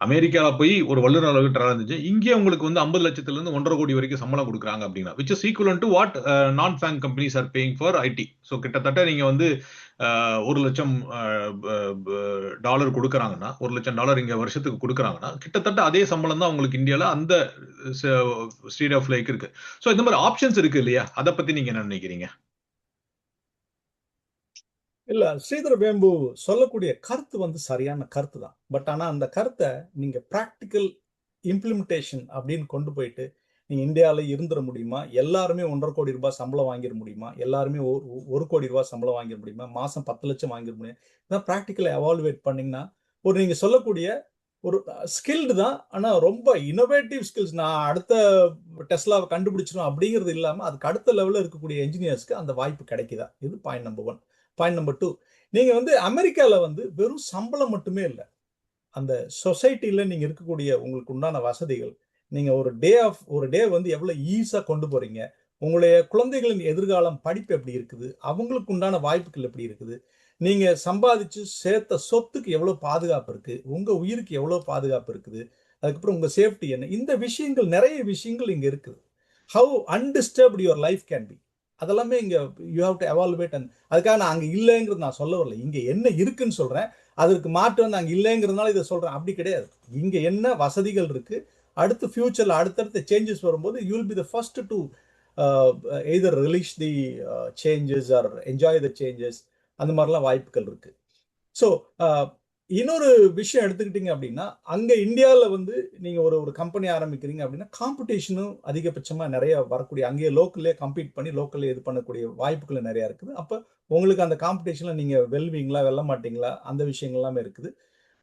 அமெரிக்கால போய் ஒரு வல்லுநர் அளவுக்கு டேலண்ட் இருந்துச்சு, இங்கே உங்களுக்கு வந்து 50 லட்சத்துல இருந்து 1.5 கோடி வரைக்கும் சம்பளம் கொடுக்குறாங்க அப்படின்னா which is equal to what non FAANG companies are paying for IT. So கிட்டத்தட்ட நீங்க வந்து $1,00,000 கொடுக்குறாங்கன்னா, $1,00,000 இங்க வருஷத்துக்கு கொடுக்குறாங்கன்னா கிட்டத்தட்ட அதே சம்பளம் தான் உங்களுக்கு இந்தியால அந்த ஸ்டேட் ஆஃப் லைக் இருக்கு. ஸோ இந்த மாதிரி ஆப்ஷன்ஸ் இருக்கு இல்லையா? அதை பத்தி நீங்க என்ன நினைக்கிறீங்க? இல்ல, ஸ்ரீதர் வேம்பு சொல்லக்கூடிய கருத்து வந்து சரியான கருத்து தான். பட் ஆனா அந்த கருத்தை நீங்க பிராக்டிக்கல் இம்ப்ளிமெண்டேஷன் அப்படின்னு கொண்டு போயிட்டு நீங்க இந்தியாவில் இருந்துட முடியுமா? எல்லாருமே 1.5 கோடி ரூபாய் சம்பளம் வாங்கிட முடியுமா? எல்லாருமே 1 கோடி ரூபாய் சம்பளம் வாங்கிட முடியுமா? மாசம் 10 லட்சம் வாங்கிட முடியும்? இதான் பிராக்டிக்கலா எவாலுவேட் பண்ணீங்கன்னா ஒரு நீங்க சொல்லக்கூடிய ஒரு ஸ்கில்டு தான். ஆனா ரொம்ப இனோவேட்டிவ் ஸ்கில்ஸ், நான் அடுத்த டெஸ்லாவை கண்டுபிடிச்சிடும் அப்படிங்கிறது இல்லாம அதுக்கு அடுத்த லெவலில் இருக்கக்கூடிய என்ஜினியர்ஸ்க்கு அந்த வாய்ப்பு கிடைக்குதா? இது பாயிண்ட் நம்பர் 1. பாயிண்ட் நம்பர் 2, நீங்க வந்து அமெரிக்கால வந்து வெறும் சம்பளம் மட்டுமே இல்லை, அந்த சொசைட்டில நீங்க இருக்கக்கூடிய உங்களுக்கு உண்டான வசதிகள், நீங்க ஒரு டே வந்து எவ்வளவு ஈஸியா கொண்டு போறீங்க, உங்களுடைய குழந்தைகளின் எதிர்காலம் படிப்பு எப்படி இருக்குது, அவங்களுக்கு உண்டான வாய்ப்புகள் எப்படி இருக்குது, நீங்க சம்பாதிச்சு சேர்த்த சொத்துக்கு எவ்வளவு பாதுகாப்பு இருக்கு, உங்க உயிருக்கு எவ்வளவு பாதுகாப்பு இருக்குது, அதுக்கப்புறம் உங்க சேஃப்டி என்ன, இந்த விஷயங்கள் நிறைய விஷயங்கள் இங்க இருக்குது. How undisturbed your life can be, அதெல்லாமே இங்க you have to evaluate. And அதுக்காக நான் அங்க இல்லைங்கிறது நான் சொல்ல வரல, இங்க என்ன இருக்குன்னு சொல்றேன். அதற்கு மாற்று வந்து அங்க இல்லைங்கிறதுனால இதை சொல்றேன் அப்படி கிடையாது. இங்க என்ன வசதிகள் இருக்கு, அடுத்து ஃபியூச்சர்ல அடுத்தடுத்த சேஞ்சஸ் வரும்போது you will be the first to either release the changes or enjoy the changes. அந்த மாதிரிலாம் வாய்ப்புகள் இருக்கு. ஸோ இன்னொரு விஷயம் எடுத்துக்கிட்டீங்க அப்படின்னா, அங்க இந்தியால வந்து நீங்க ஒரு கம்பெனி ஆரம்பிக்கிறீங்க அப்படின்னா, காம்படிஷனும் அதிகபட்சமா நிறைய வரக்கூடிய, அங்கேயே லோக்கல்லே கம்பீட் பண்ணி லோக்கல்லே இது பண்ணக்கூடிய வாய்ப்புகள் நிறைய இருக்குது. அப்ப உங்களுக்கு அந்த காம்படிஷன்ல நீங்க வெல்வீங்களா, வெல்ல மாட்டீங்களா, அந்த விஷயங்கள் எல்லாமே இருக்குது.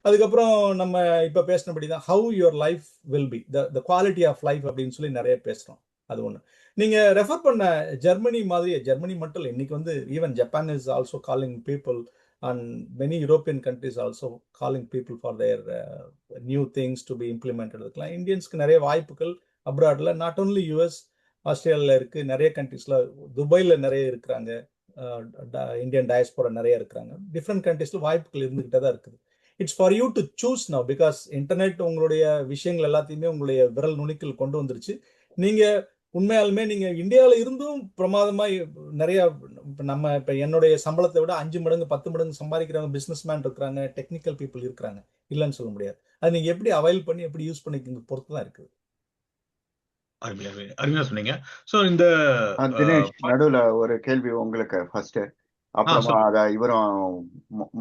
அதுக்கப்புறம் நம்ம இப்ப பேசினபடி தான் how your life will be the quality of life அப்படின்னு சொல்லி நிறைய பேசுறோம். அது ஒண்ணு. நீங்க ரெஃபர் பண்ண ஜெர்மனி மாதிரி, ஜெர்மனி மட்டும் இல்லை, இன்னைக்கு வந்து even Japan is also calling people and many European countries also calling people for their new things to be implemented. இருக்கலாம் இந்தியன்ஸ்க்கு நிறைய வாய்ப்புகள் அப்ராட்ல, நாட் ஓன்லி யூஎஸ், ஆஸ்திரேலியாவில் இருக்கு, நிறைய கண்ட்ரிஸ்ல, துபாயில நிறைய இருக்கிறாங்க, இந்தியன் டயஸ்போரா நிறைய இருக்கிறாங்க. டிஃப்ரெண்ட் கண்ட்ரிஸ்ல வாய்ப்புகள் இருந்துகிட்டே தான் இருக்குது. It's for you to choose now, because internet உங்களுடைய விஷயங்கள் எல்லாத்தையுமே உங்களுடைய விரல் நுனிக்கில் கொண்டு வந்துருச்சு. நீங்க உண்மையாலுமே நீங்க இந்தியாவில இருந்தும் பிரமாதமா நிறைய, நம்ம இப்ப என்னுடைய சம்பளத்தை விட 5 மடங்கு 10 மடங்கு சம்பாதிக்கிறவங்க பிசினஸ் மேன் இருக்கிறாங்க, டெக்னிக்கல் பீப்புள் இருக்கிறாங்க, இல்லைன்னு சொல்ல முடியாது. அது நீங்க எப்படி அவைல் பண்ணி எப்படி யூஸ் பண்ணிக்க பொறுத்து தான் இருக்குது. அருமையா சொன்னீங்க. சோ இந்த தினேஷ், நடுவுல ஒரு கேள்வி உங்களுக்கு ஃபர்ஸ்ட், அப்புறமா சொல்லுங்க. அத இவரும்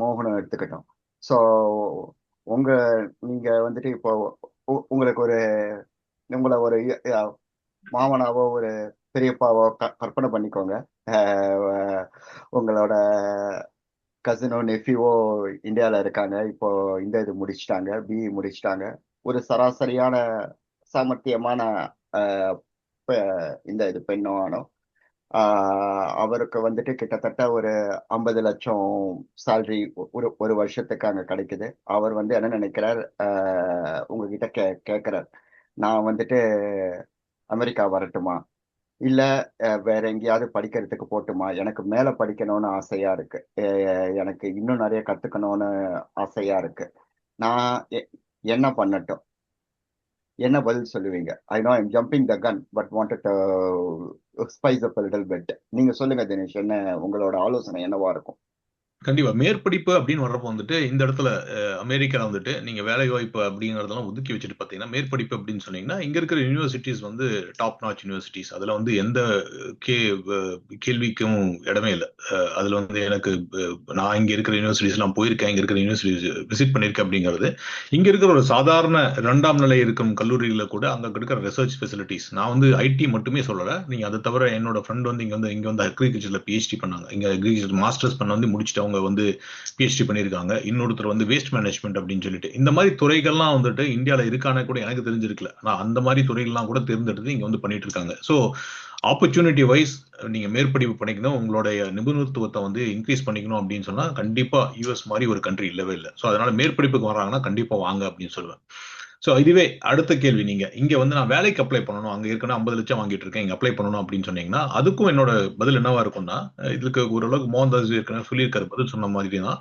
மோகனும் எடுத்துக்கிட்டோம். ஸோ நீங்க வந்துட்டு இப்போ உங்களுக்கு உங்களை ஒரு மாமனாவோ ஒரு பெரியப்பாவோ கற்பனை பண்ணிக்கோங்க. உங்களோட கசினோ நெஃப்யூவோ இந்தியாவில் இருக்காங்க, இப்போ இந்த இது முடிச்சிட்டாங்க, பிஇ முடிச்சிட்டாங்க, ஒரு சராசரியான சாமர்த்தியமான இந்த இது பெண்ணோ ஆனோ, அவருக்கு வந்துட்டு கிட்டத்தட்ட ஒரு 50 லட்சம் சேலரி ஒரு வருஷத்துக்கு அங்க கிடைக்குது. அவர் வந்து என்ன நினைக்கிறார், உங்ககிட்ட கேட்கிறார், நான் வந்துட்டு அமெரிக்கா வரட்டுமா, இல்ல வேற எங்கேயாவது படிக்கிறதுக்கு போட்டுமா, எனக்கு மேல படிக்கணும்னு ஆசையா இருக்கு, எனக்கு இன்னும் நிறைய கத்துக்கணும்னு ஆசையா இருக்கு, நான் என்ன பண்ணட்டும், என்ன பதில் சொல்லுவீங்க? I know I'm jumping the gun but wanted spice up little bit. நீங்க சொல்லுங்க தினேஷ், என்ன உங்களோட ஆலோசனை என்னவா இருக்கும்? கண்டிப்பா மேற்படிப்பு அப்படின்னு வர்றப்போ வந்துட்டு இந்த இடத்துல அமெரிக்கால வந்துட்டு நீங்க வேலை வாய்ப்பு அப்படிங்கறதெல்லாம் ஒதுக்கி வச்சுட்டு பாத்தீங்கன்னா, மேற்படிப்பு அப்படின்னு சொன்னீங்கன்னா இங்க இருக்கிற யூனிவர்சிட்டிஸ் வந்து டாப் நாச் யூனிவர்சிட்டிஸ். அதுல வந்து எந்த கேள்விக்கும் இடமே இல்லை. அதுல வந்து எனக்கு நான் இங்க இருக்கிற யூனிவர்சிட்டிஸ் எல்லாம் போயிருக்கேன், இங்க இருக்கிற யூனிவர்சிட்டிஸ் விசிட் பண்ணிருக்கேன் அப்படிங்கிறது. இங்க இருக்கிற ஒரு சாதாரண 2ஆம் நிலை இருக்கும் கல்லூரியில கூட அங்க இருக்கிற ரிசர்ச் ஃபெசிலிட்டிஸ், நான் வந்து ஐடி மட்டுமே சொல்லல, நீங்க அதை தவிர என்னோட ஃப்ரெண்ட் வந்து இங்க வந்து அக்ரிகல்ச்சர்ல பிஹெச்டி பண்ணாங்க, இங்க அக்ரிகல்ச்சர் மாஸ்டர்ஸ் பண்ண வந்து முடிச்சுட்டு அவங்க வந்து பிஹெச்டி பண்ணியிருக்காங்க. இன்னொருத்தர் வந்து வேஸ்ட் மேனேஜ்மெண்ட் அப்படின்னு சொல்லிட்டு, இந்த மாதிரி துறைகள்லாம் வந்துட்டு இந்தியாவில இருக்கான கூட எனக்கு தெரிஞ்சிருக்கல. நான் அந்த மாதிரி துறைகள்லாம் கூட தேர்ந்தெடுத்து இங்க வந்து பண்ணிட்டு இருக்காங்க. ஸோ ஆப்பர்ச்சுனிட்டி வைஸ் நீங்க மேற்படிப்பு பண்ணிக்கணும், உங்களுடைய நிபுணத்துவத்தை வந்து இன்க்ரீஸ் பண்ணிக்கணும் அப்படின்னு சொன்னா கண்டிப்பா யூஎஸ் மாதிரி ஒரு கண்ட்ரி இல்லவே இல்லை. ஸோ அதனால மேற்படிப்புக்கு வர்றாங்கன்னா கண்டிப்பா வாங்க அப்படின்னு சொல்லுவேன். ஸோ இதுவே அடுத்த கேள்வி, நீங்க இங்க வந்து நான் வேலைக்கு அப்ளை பண்ணணும், அங்க ஏற்கனவே 50 லட்சம் வாங்கிட்டு இருக்கேன், இங்க அப்ளை பண்ணணும் அப்படின்னு சொன்னீங்கன்னா அதுக்கும் என்னோட பதில் என்னவா இருக்கும்னா, இதுக்கு ஓரளவுக்கு மோகன்தாஸ் ஏற்கனவே சொல்லியிருக்காரு, பதில் சொன்ன மாதிரி தான்.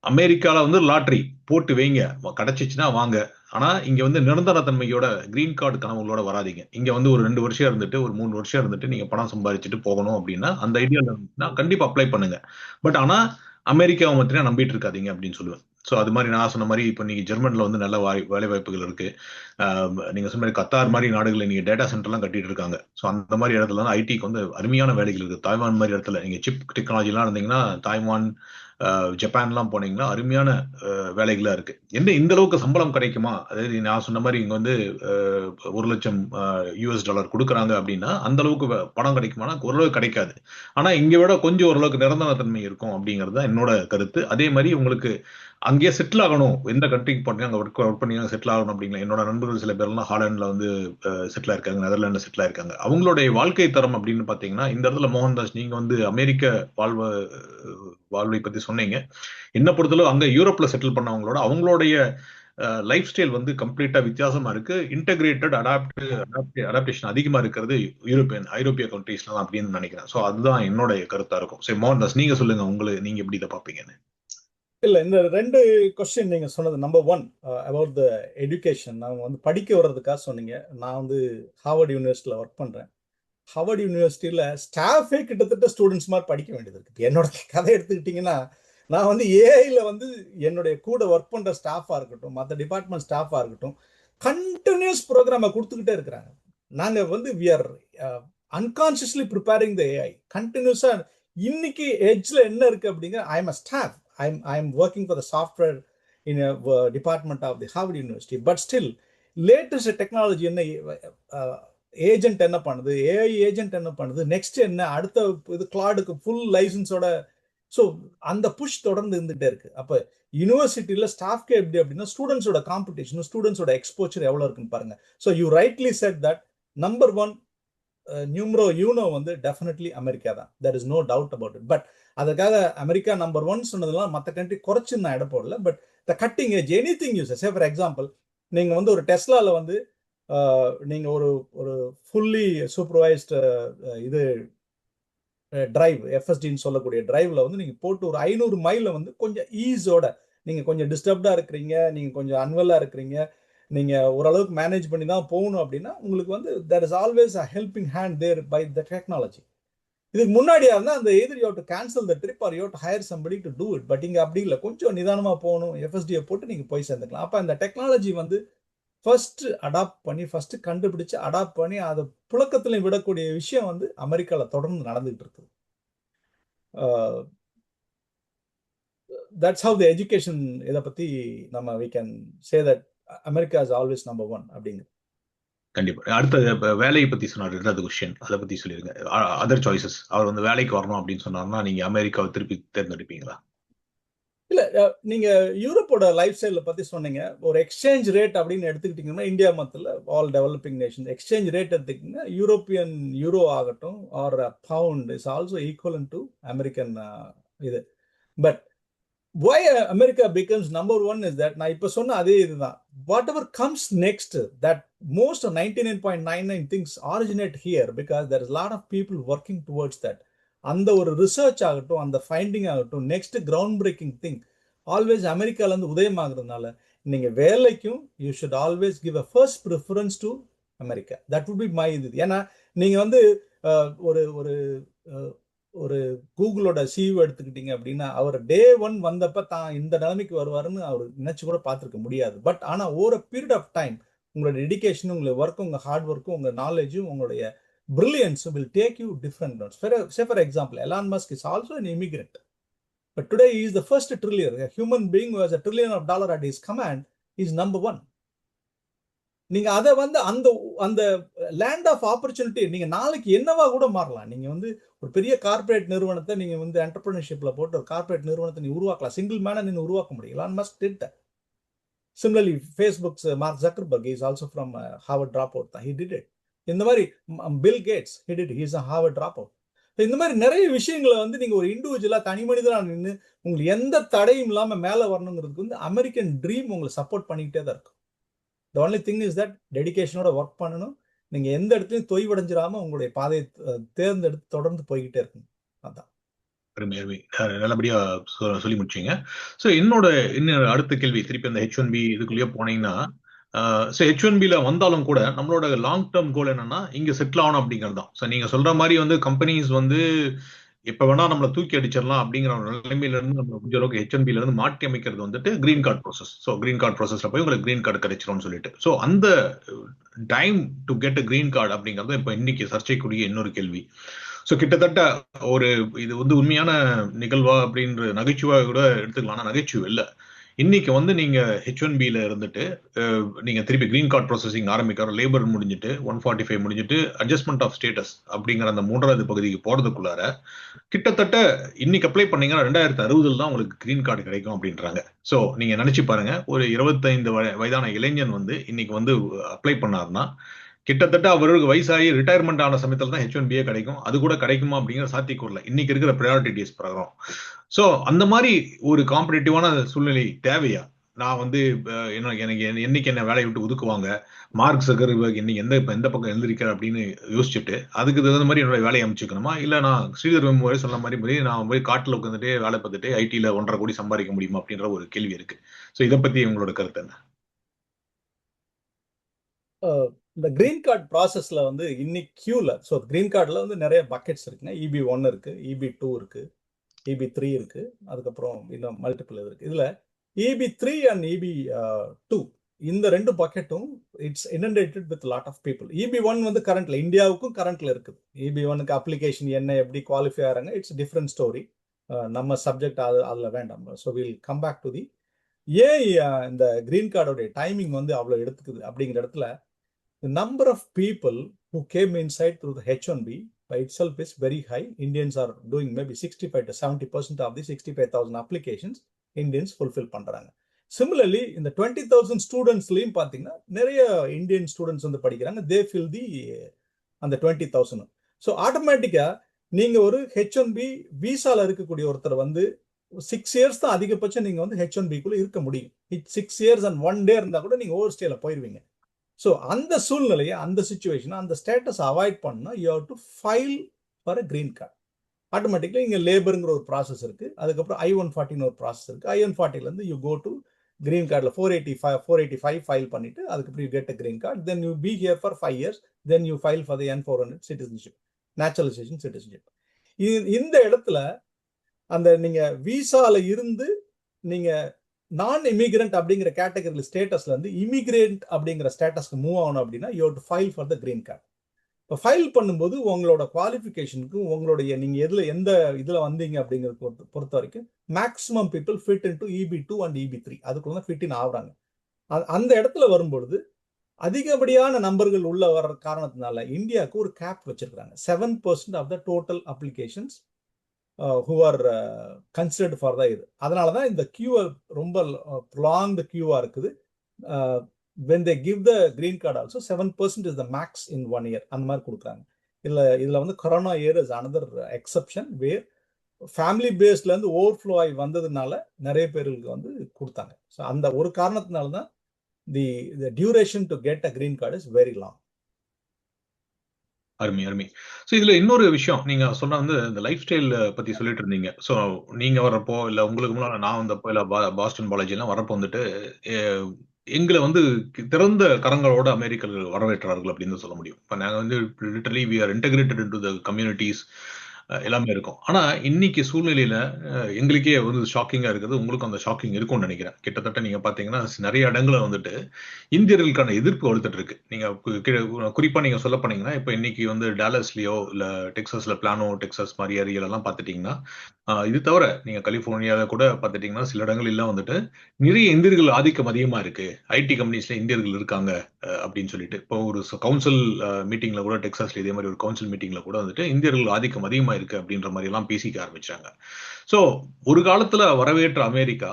அமெரிக்கால வந்து லாட்டரி போட்டு வைங்க, கிடைச்சிச்சுன்னா வாங்க. ஆனா இங்க வந்து நிரந்தர தன்மையோட கிரீன் கார்டு கனவுகளோட வராதீங்க. இங்க வந்து ஒரு 2 வருஷம் இருந்துட்டு ஒரு 3 வருஷம் இருந்துட்டு நீங்க பணம் சம்பாதிச்சுட்டு போகணும் அப்படின்னா அந்த ஐடியால இருந்துச்சுன்னா கண்டிப்பா அப்ளை பண்ணுங்க. பட் ஆனா அமெரிக்காவை மட்டும் நம்பிட்டு இருக்காதீங்க அப்படின்னு சொல்லுவேன். ஸோ அது மாதிரி நான் சொன்ன மாதிரி இப்போ நீங்க ஜெர்மன்ல வந்து நல்ல வேலை வாய்ப்புகள் இருக்கு. நீங்க சொன்ன மாதிரி கத்தார் மாதிரி நாடுகளில் நீங்க டேட்டா சென்டர்லாம் கட்டிட்டு இருக்காங்க. ஸோ அந்த மாதிரி இடத்துல வந்து ஐடிக்கு வந்து அருமையான வேலைகள் இருக்கு. தாய்வான் மாதிரி இடத்துல நீங்க சிப் டெக்னாலஜிலாம் இருந்தீங்கன்னா, தாய்வான் ஜப்பான்லாம் போனீங்கன்னா அருமையான வேலைகளா இருக்கு. என்ன இந்த அளவுக்கு சம்பளம் கிடைக்குமா? அதாவது நான் சொன்ன மாதிரி இங்க வந்து $1 லட்சம் US கொடுக்குறாங்க அப்படின்னா அந்த அளவுக்கு பணம் கிடைக்குமானா ஓரளவுக்கு கிடைக்காது. ஆனா இங்க விட கொஞ்சம் ஓரளவுக்கு நிரந்தர தன்மை இருக்கும் அப்படிங்கிறது தான் என்னோட கருத்து. அதே மாதிரி உங்களுக்கு அங்கேயே செட்டில் ஆகணும், எந்த கண்ட்ரிக்கு போனீங்க அங்க ஒர்க் பண்ணி செட்டில் ஆகணும் அப்படிங்களா, என்னோட நண்பர்கள் சில பேர்லாம் ஹாலண்ட்ல வந்து செட்டில் ஆயிருக்காங்க, நெதர்லாண்ட்ல செட்டில் ஆயிருக்காங்க. அவங்களுடைய வாழ்க்கை தரம் அப்படின்னு பாத்தீங்கன்னா, இந்த இடத்துல மோகன்தாஸ் நீங்க வந்து அமெரிக்க வாழ்வை பத்தி சொன்னீங்க. என்ன பொறுத்தளவு அங்க யூரோப்ல செட்டில் பண்ணவங்களோட அவங்களுடைய லைஃப் ஸ்டைல் வந்து கம்ப்ளீட்டா வித்தியாசமா இருக்கு. இன்டகிரேட்டட் அடாப்டேஷன் அதிகமா இருக்கிறது ஐரோப்பிய கண்ட்ரீஸ்ல தான் அப்படின்னு நினைக்கிறேன். ஸோ அதுதான் என்னோட கருத்தா இருக்கும். சரி மோகன்தாஸ், நீங்க சொல்லுங்க, நீங்க எப்படி இதை பாப்பீங்கன்னு. இல்ல, இந்த 2 கொஸ்டின் நீங்க சொன்னது, நம்பர் 1 அபவுட் த எஜுகேஷன், நான் வந்து படிக்க வர்றதுக்காக சொன்னீங்க. நான் வந்து ஹார்வர்ட் யூனிவர்சிட்டியில ஒர்க் பண்றேன். ஹார்வர்ட் யூனிவர்சிட்டியில ஸ்டாஃபே கிட்டத்தட்ட ஸ்டூடெண்ட்ஸ் மாதிரி படிக்க வேண்டியது இருக்கு. என்னோட கதை எடுத்துக்கிட்டீங்கன்னா, நான் வந்து ஏஐல வந்து என்னுடைய கூட ஒர்க் பண்ற ஸ்டாஃபா இருக்கட்டும், மற்ற டிபார்ட்மெண்ட் ஸ்டாஃபா இருக்கட்டும், கண்டினியூஸ் ப்ரோக்ராமை கொடுத்துக்கிட்டே இருக்கிறாங்க. நாங்க வந்து we are unconsciously preparing the AI கண்டினியூஸா. இன்னைக்கு எட்ஜ்ல என்ன இருக்கு அப்படிங்கிற, I am a staff, I am working for the software in a department of the Harvard University. But still, latest technology என்ன ஏஜென்ட் என்ன பண்ணுது, ஏஐ ஏஜென்ட் என்ன பண்ணுது, நெக்ஸ்ட் என்ன, அடுத்த இது கிளாடுக்கு ஃபுல் லைசன்ஸோட. ஸோ அந்த புஷ் தொடர்ந்து இருந்துகிட்டே இருக்கு. அப்போ யூனிவர்சிட்டியில் ஸ்டாஃப்கே எப்படி அப்படின்னா ஸ்டூடெண்ட்ஸோட காம்படிஷன், ஸ்டூடெண்ட்ஸோட எக்ஸ்போச்சர் எவ்வளோ இருக்குன்னு பாருங்க. So you rightly said that number one numero uno வந்து டெஃபினெட்லி அமெரிக்கா தான். There is no doubt about it. But அதுக்காக அமெரிக்கா நம்பர் ஒன் சொன்னதெல்லாம் மற்ற கண்ட்ரி குறைச்சு நான் இட போடல. But the cutting age anything use, say for example நீங்கள் வந்து ஒரு டெஸ்லாவில் வந்து நீங்கள் ஒரு ஃபுல்லி சூப்பர்வைஸ்டு இது டிரைவ், எஃப்எஸ்டின்னு சொல்லக்கூடிய டிரைவ்ல வந்து நீங்கள் போட்டு ஒரு 500 மைல வந்து கொஞ்சம் ஈஸோட, நீங்கள் கொஞ்சம் டிஸ்டர்ப்டாக இருக்கிறீங்க, நீங்கள் கொஞ்சம் அன்வெல்லாக இருக்கிறீங்க, நீங்கள் ஓரளவுக்கு மேனேஜ் பண்ணி தான் போகணும் அப்படின்னா உங்களுக்கு வந்து there is always a helping hand there by the technology. இதுக்கு முன்னாடியாக இருந்தால் அந்த எதிர் you to cancel the trip or you to hire somebody to do it. But இங்கே அப்படி இல்லை, கொஞ்சம் நிதானமாக போகணும், எஃப்எஸ்டியை போட்டு நீங்கள் போய் சேர்ந்துக்கலாம். அப்போ அந்த டெக்னாலஜி வந்து ஃபர்ஸ்ட் அடாப்ட் பண்ணி, ஃபர்ஸ்ட் கண்டுபிடிச்சு அடாப்ட் பண்ணி அதை புழக்கத்தில் விடக்கூடிய விஷயம் வந்து அமெரிக்காவில் தொடர்ந்து நடந்துகிட்டு இருக்குது. That's how the education இதை பற்றி நம்ம we can say that America is always number one அப்படிங்க. கண்டிப்பா. அடுத்த வேலையை பத்தி சொன்னார், ரெண்டாவது கொஸ்டின் அதை பத்தி சொல்லிருங்க. அதர் சாய்ஸஸ், அவர் வந்து வேலைக்கு வரணும் அப்படின்னு சொன்னார்னா நீங்க அமெரிக்காவை திருப்பி தேர்ந்தெடுப்பீங்களா? இல்ல, நீங்க யூரோப்போட லைஃப் ஸ்டைல பத்தி சொன்னீங்க. ஒரு எக்ஸ்சேஞ்ச் ரேட் அப்படின்னு எடுத்துக்கிட்டீங்கன்னா இந்தியா மத்தியில் all developing nation exchange rate எடுத்துக்கிட்டீங்கன்னா யூரோப்பியன் யூரோ ஆகட்டும் or pound is also equivalent to American இது. But why America becomes number one is that நான் இப்ப சொன்ன அதே இதுதான். Whatever comes next, that most of 99.99 things originate here because there is a lot of people working towards that. அந்த ஒரு research ஆகட்டும், அந்த ஃபைண்டிங் ஆகட்டும், next ground breaking thing always அமெரிக்காலேருந்து உதயமாகிறதுனால நீங்க வேலைக்கும் you should always give a first preference to America. That would be my இது. ஏன்னா நீங்க வந்து ஒரு ஒரு ஒரு கூகுளோட சிஇஓ எடுத்துக்கிட்டீங்க அப்படின்னா அவர் டே ஒன் வந்தப்ப தான் இந்த நிலைமைக்கு வருவாருன்னு அவர் நினைச்சு கூட பார்த்துருக்க முடியாது. பட் ஆனால் ஓவர் பீரியட் ஆஃப் டைம் உங்களோட டெடிகேஷனும், உங்களுடைய ஒர்க்கும், உங்கள் ஹார்ட் ஒர்க்கும், உங்கள் நாலேஜும், உங்களுடைய brilliance will take you different notes. Say for example, Elon Musk is also an immigrant, but today he is the first trillionaire. A human being who has $1 trillion at his command is number one. நீங்க அதை வந்து அந்த அந்த land of opportunity நீங்க நாளைக்கு என்னவா கூட மாறலாம். நீங்க வந்து ஒரு பெரிய கார்பரேட் நிறுவனத்தை நீங்க வந்து என்டர்பிரினர்ஷிப்ல போட்டு ஒரு கார்பரேட் நிறுவனத்தை நீ உருவாக்கலாம். சிங்கிள் மேன நீங்க உருவாக்க முடியும். Elon Musk did that. Similarly, Facebook's Mark Zuckerberg is also from Harvard dropout. He did it. இந்த மாதிரி Bill Gates he's Harvard drop out. இந்த மாதிரி நிறைய விஷயங்களை வந்து நீங்க ஒரு இண்டிவிஜுவலா தனி மனிதனா நின்று உங்களுக்கு எந்த தடையும் இல்லாம மேல வரணுங்கிறதுக்கு வந்து அமெரிக்கன் ட்ரீம் உங்களை சப்போர்ட் பண்ணிக்கிட்டே தான் இருக்கும். The only thing is that டெடிகேஷனோட ஒர்க் பண்ணணும். நீங்க எந்த இடத்துலையும் தொய்வடைஞ்சிடாம உங்களுடைய பாதையை தேர்ந்தெடுத்து தொடர்ந்து போய்கிட்டே இருக்கணும். அதான் நல்லபடியா சொல்லி முடிச்சீங்க. ஸோ என்னோட இன்னும் அடுத்த கேள்வி திருப்பி அந்த H1B இதுக்குள்ளேயே போனீங்கன்னா, ஸோ H1Bல வந்தாலும் கூட நம்மளோட லாங் டேர்ம் கோல் என்னன்னா இங்க செட்டில் ஆகணும் அப்படிங்கிறது தான். ஸோ நீங்க சொல்ற மாதிரி வந்து கம்பெனிஸ் வந்து எப்ப வேணா நம்மளை தூக்கி அடிச்சிடலாம் அப்படிங்கிற ஒரு நிலைமையில இருந்து நம்ம முடிஞ்ச அளவுக்கு H1Bல இருந்து மாற்றி அமைக்கிறது வந்துட்டு green card process. So green card ப்ரோசஸ்ல போய் உங்களுக்கு கிரீன் கார்டு கிடைச்சிரும்னு சொல்லிட்டு, ஸோ அந்த time to get a green card அப்படிங்கிறது இப்போ இன்னைக்கு சர்ச்சைக்குரிய இன்னொரு கேள்வி. ஸோ கிட்டத்தட்ட ஒரு இது வந்து உண்மையான நிகழ்வா அப்படின்ற நகைச்சுவா கூட எடுத்துக்கலாம். ஆனால் நகைச்சுவை இல்லை. இன்னைக்கு வந்து நீங்க H1Bல இருந்துட்டு நீங்க திருப்பி கிரீன் கார்டு ப்ராசஸிங் ஆரம்பிக்கிற லேபர் முடிஞ்சிட்டு 145 முடிஞ்சிட்டு அட்ஜஸ்ட்மெண்ட் ஆஃப் ஸ்டேட்டஸ் அப்படிங்கிற அந்த 3வது பகுதிக்கு போறதுக்குள்ளார கிட்டத்தட்ட இன்னைக்கு அப்ளை பண்ணீங்கன்னா 2060 தான் உங்களுக்கு கிரீன் கார்டு கிடைக்கும் அப்படின்றாங்க. ஸோ நீங்க நினைச்சு பாருங்க, ஒரு 25 வயதான இளைஞன் வந்து இன்னைக்கு வந்து அப்ளை பண்ணாருன்னா கிட்டத்தட்ட அவருக்கு வயசாகி ரிட்டையர்மெண்ட் ஆன சமயத்தில் தான் H1Bயே கிடைக்கும். அது கூட கிடைக்குமா அப்படிங்கிற சாத்தியக்கூறல இன்னைக்கு இருக்கிற ப்ரையாரிட்டிஸ் பிரகாரம். ஸோ அந்த மாதிரி ஒரு காம்படிட்டிவான சூழ்நிலை தேவையா? நான் வந்து எனக்கு என்னைக்கு என்ன வேலையை விட்டு ஒதுக்குவாங்க, மார்க் ஜக்கர்பர்க் இன்னைக்கு எந்த பக்கம் எழுந்திருக்கிறேன் அப்படின்னு யோசிச்சுட்டு அதுக்கு தகுந்த மாதிரி என்னோட வேலையை அமைச்சுக்கணுமா, இல்லை நான் ஸ்ரீதர் வெம்பு சொன்ன மாதிரி நான் போய் காட்டில் உட்காந்துட்டு வேலை பார்த்துட்டு ஐடியில் 1.5 கோடி சம்பாதிக்க முடியுமா அப்படின்ற ஒரு கேள்வி இருக்கு. ஸோ இதை பத்தி உங்களோட கருத்து என்ன? இந்த கிரீன் கார்டு ப்ராசஸ்ல வந்து இன்னைக்கு கியூல, ஸோ கிரீன் கார்டில் வந்து நிறைய பக்கெட்ஸ் இருக்குங்க. EB1 இருக்கு, EB2 இருக்கு, EB3 இருக்கு, அதுக்கப்புறம் இன்னும் மல்டிபிள் இருக்கு. இதுல EB3 அண்ட் EB2 இந்த 2 பக்கெட்டும் it's inundated with lot of people. EB1 வந்து கரண்ட்ல இந்தியாவுக்கும் கரண்ட்ல இருக்குது. EB1க்கு அப்ளிகேஷன் என்ன எப்படி குவாலிஃபை ஆகிறாங்க, இட்ஸ் டிஃப்ரெண்ட் ஸ்டோரி. நம்ம சப்ஜெக்ட் அதில் வேண்டாம். So will come back to the ஏன் இந்த கிரீன் கார்டோடைய டைமிங் வந்து அவ்வளோ எடுத்துக்குது அப்படிங்கிற இடத்துல the number of people who came inside through the H1B by itself is very high. Indians are doing maybe 65 to 70% of the 65,000 applications Indians fulfill பண்றாங்க. Similarly, இந்த 20,000 ஸ்டூடெண்ட்ஸ்லையும் பார்த்தீங்கன்னா நிறைய இந்தியன் ஸ்டூடெண்ட்ஸ் வந்து படிக்கிறாங்க. தே ஃபில் தி அந்த 20,000. ஸோ ஆட்டோமேட்டிக்கா நீங்க ஒரு H1B விசால இருக்கக்கூடிய ஒருத்தர் வந்து 6 இயர்ஸ் தான் அதிகபட்சம் நீங்க வந்து H1Bக்குள்ள இருக்க முடியும். 6 இயர்ஸ் அண்ட் 1 டே இருந்தா கூட நீங்க ஓவர் ஸ்டேல போயிருவீங்க. ஸோ அந்த சூழ்நிலையை, அந்த சுச்சுவேஷன், அந்த ஸ்டேட்டஸ் அவாய்ட் பண்ணா you have to file for a green card. Automatically இங்கே லேபருங்கிற ஒரு ப்ராசஸ் இருக்கு. அதுக்கப்புறம் I-140 ஒரு ப்ராசஸ் இருக்கு. I-140லேருந்து யூ கோ டு கிரீன் கார்டில் 485 ஃபைல் பண்ணிட்டு அதுக்கப்புறம் you get a green card. Then you be here for 5 years. Then you file for the N400 citizenship, naturalisation citizenship. இந்த இடத்துல அந்த நீங்க விசால இருந்து நீங்க நான் இமிகிரண்ட் அப்படிங்கிற கேட்டகரியில் ஸ்டேட்டஸ்ல இருந்து இமிகிரண்ட் அப்படிங்கிற ஸ்டேட்டஸ்க்கு மூவ் ஆகணும் அப்படின்னா you have to file for the green card. இப்போ ஃபைல் பண்ணும்போது உங்களோட குவாலிஃபிகேஷனுக்கு உங்களுடைய நீங்க எந்த இதுல வந்தீங்க அப்படிங்கிறது பொறுத்த வரைக்கும் maximum people fit in to EB2 and EB3 அதுக்குள்ள தான் ஃபிட் இன் ஆகுறாங்க. அந்த இடத்துல வரும்பொழுது அதிகப்படியான நம்பர்கள் உள்ள வர்ற காரணத்தினால இந்தியாவுக்கு ஒரு கேப் வச்சிருக்காங்க. 7% of the total applications who are considered for the இது. அதனால தான் இந்த கியூ ரொம்ப prolonged கியூவா இருக்குது. when they give the green card also 7% is the max in 1 year அந்த மாதிரி கொடுக்குறாங்க. இதுல வந்து corona year is another exception where family பேஸ்ல இருந்து ஓவர்ஃப்ளோ ஆகி வந்ததுனால நிறைய பேருக்கு வந்து கொடுத்தாங்க. ஸோ அந்த ஒரு காரணத்தினால தான் the duration to get a green card is very long. அருமை. ஸோ இதுல இன்னொரு விஷயம் நீங்க சொன்ன வந்து இந்த லைஃப் ஸ்டைல் பத்தி சொல்லிட்டு இருந்தீங்க. ஸோ நீங்க வரப்போ இல்ல உங்களுக்கு முன்னால நான் வந்தப்போ இல்ல பாஸ்டன் பாலாஜி எல்லாம் வரப்போ வந்துட்டு எங்களை வந்து திறந்த கரங்களோட அமெரிக்கர்கள் வரவேற்றார்கள் அப்படின்னு சொல்ல முடியும். இப்போ நாங்கள் வந்து literally we are integrated into the communities எல்லாமே இருக்கும். ஆனா இன்னைக்கு சூழ்நிலையில எங்களுக்கே வந்து ஷாக்கிங்கா இருக்குது. உங்களுக்கும் அந்த ஷாக்கிங் இருக்கும்னு நினைக்கிறேன். கிட்டத்தட்ட நீங்க பாத்தீங்கன்னா நிறைய இடங்களை வந்துட்டு இந்தியர்களுக்கான எதிர்ப்பு வளர்த்துட்டு இருக்கு. நீங்க குறிப்பா நீங்க சொல்ல போனீங்கன்னா இப்ப இன்னைக்கு வந்து டாலஸ்லயோ இல்ல டெக்சாஸ்ல பிளானோ டெக்சாஸ் மாதிரி ஏரியால எல்லாம் பாத்துட்டீங்கன்னா இது தவிர நீங்க கலிபோர்னியால கூட பாத்துட்டீங்கன்னா சில இடங்கள் எல்லாம் வந்துட்டு நிறைய இந்தியர்கள் ஆதிக்கம் அதிகமா இருக்கு. ஐடி கம்பெனிஸ்ல இந்தியர்கள் இருக்காங்க அப்படின்னு சொல்லிட்டு இப்போ ஒரு கவுன்சில் மீட்டிங்ல கூட டெக்சாஸ்ல இதே மாதிரி ஒரு கவுன்சில் மீட்டிங்ல கூட வந்துட்டு இந்தியர்கள் ஆதிக்கம் அதிகமா இருக்கு அப்படின்ற மாதிரி எல்லாம் பேசிக்க ஆரம்பிச்சாங்க. சோ ஒரு காலத்துல வரவேற்ற அமெரிக்கா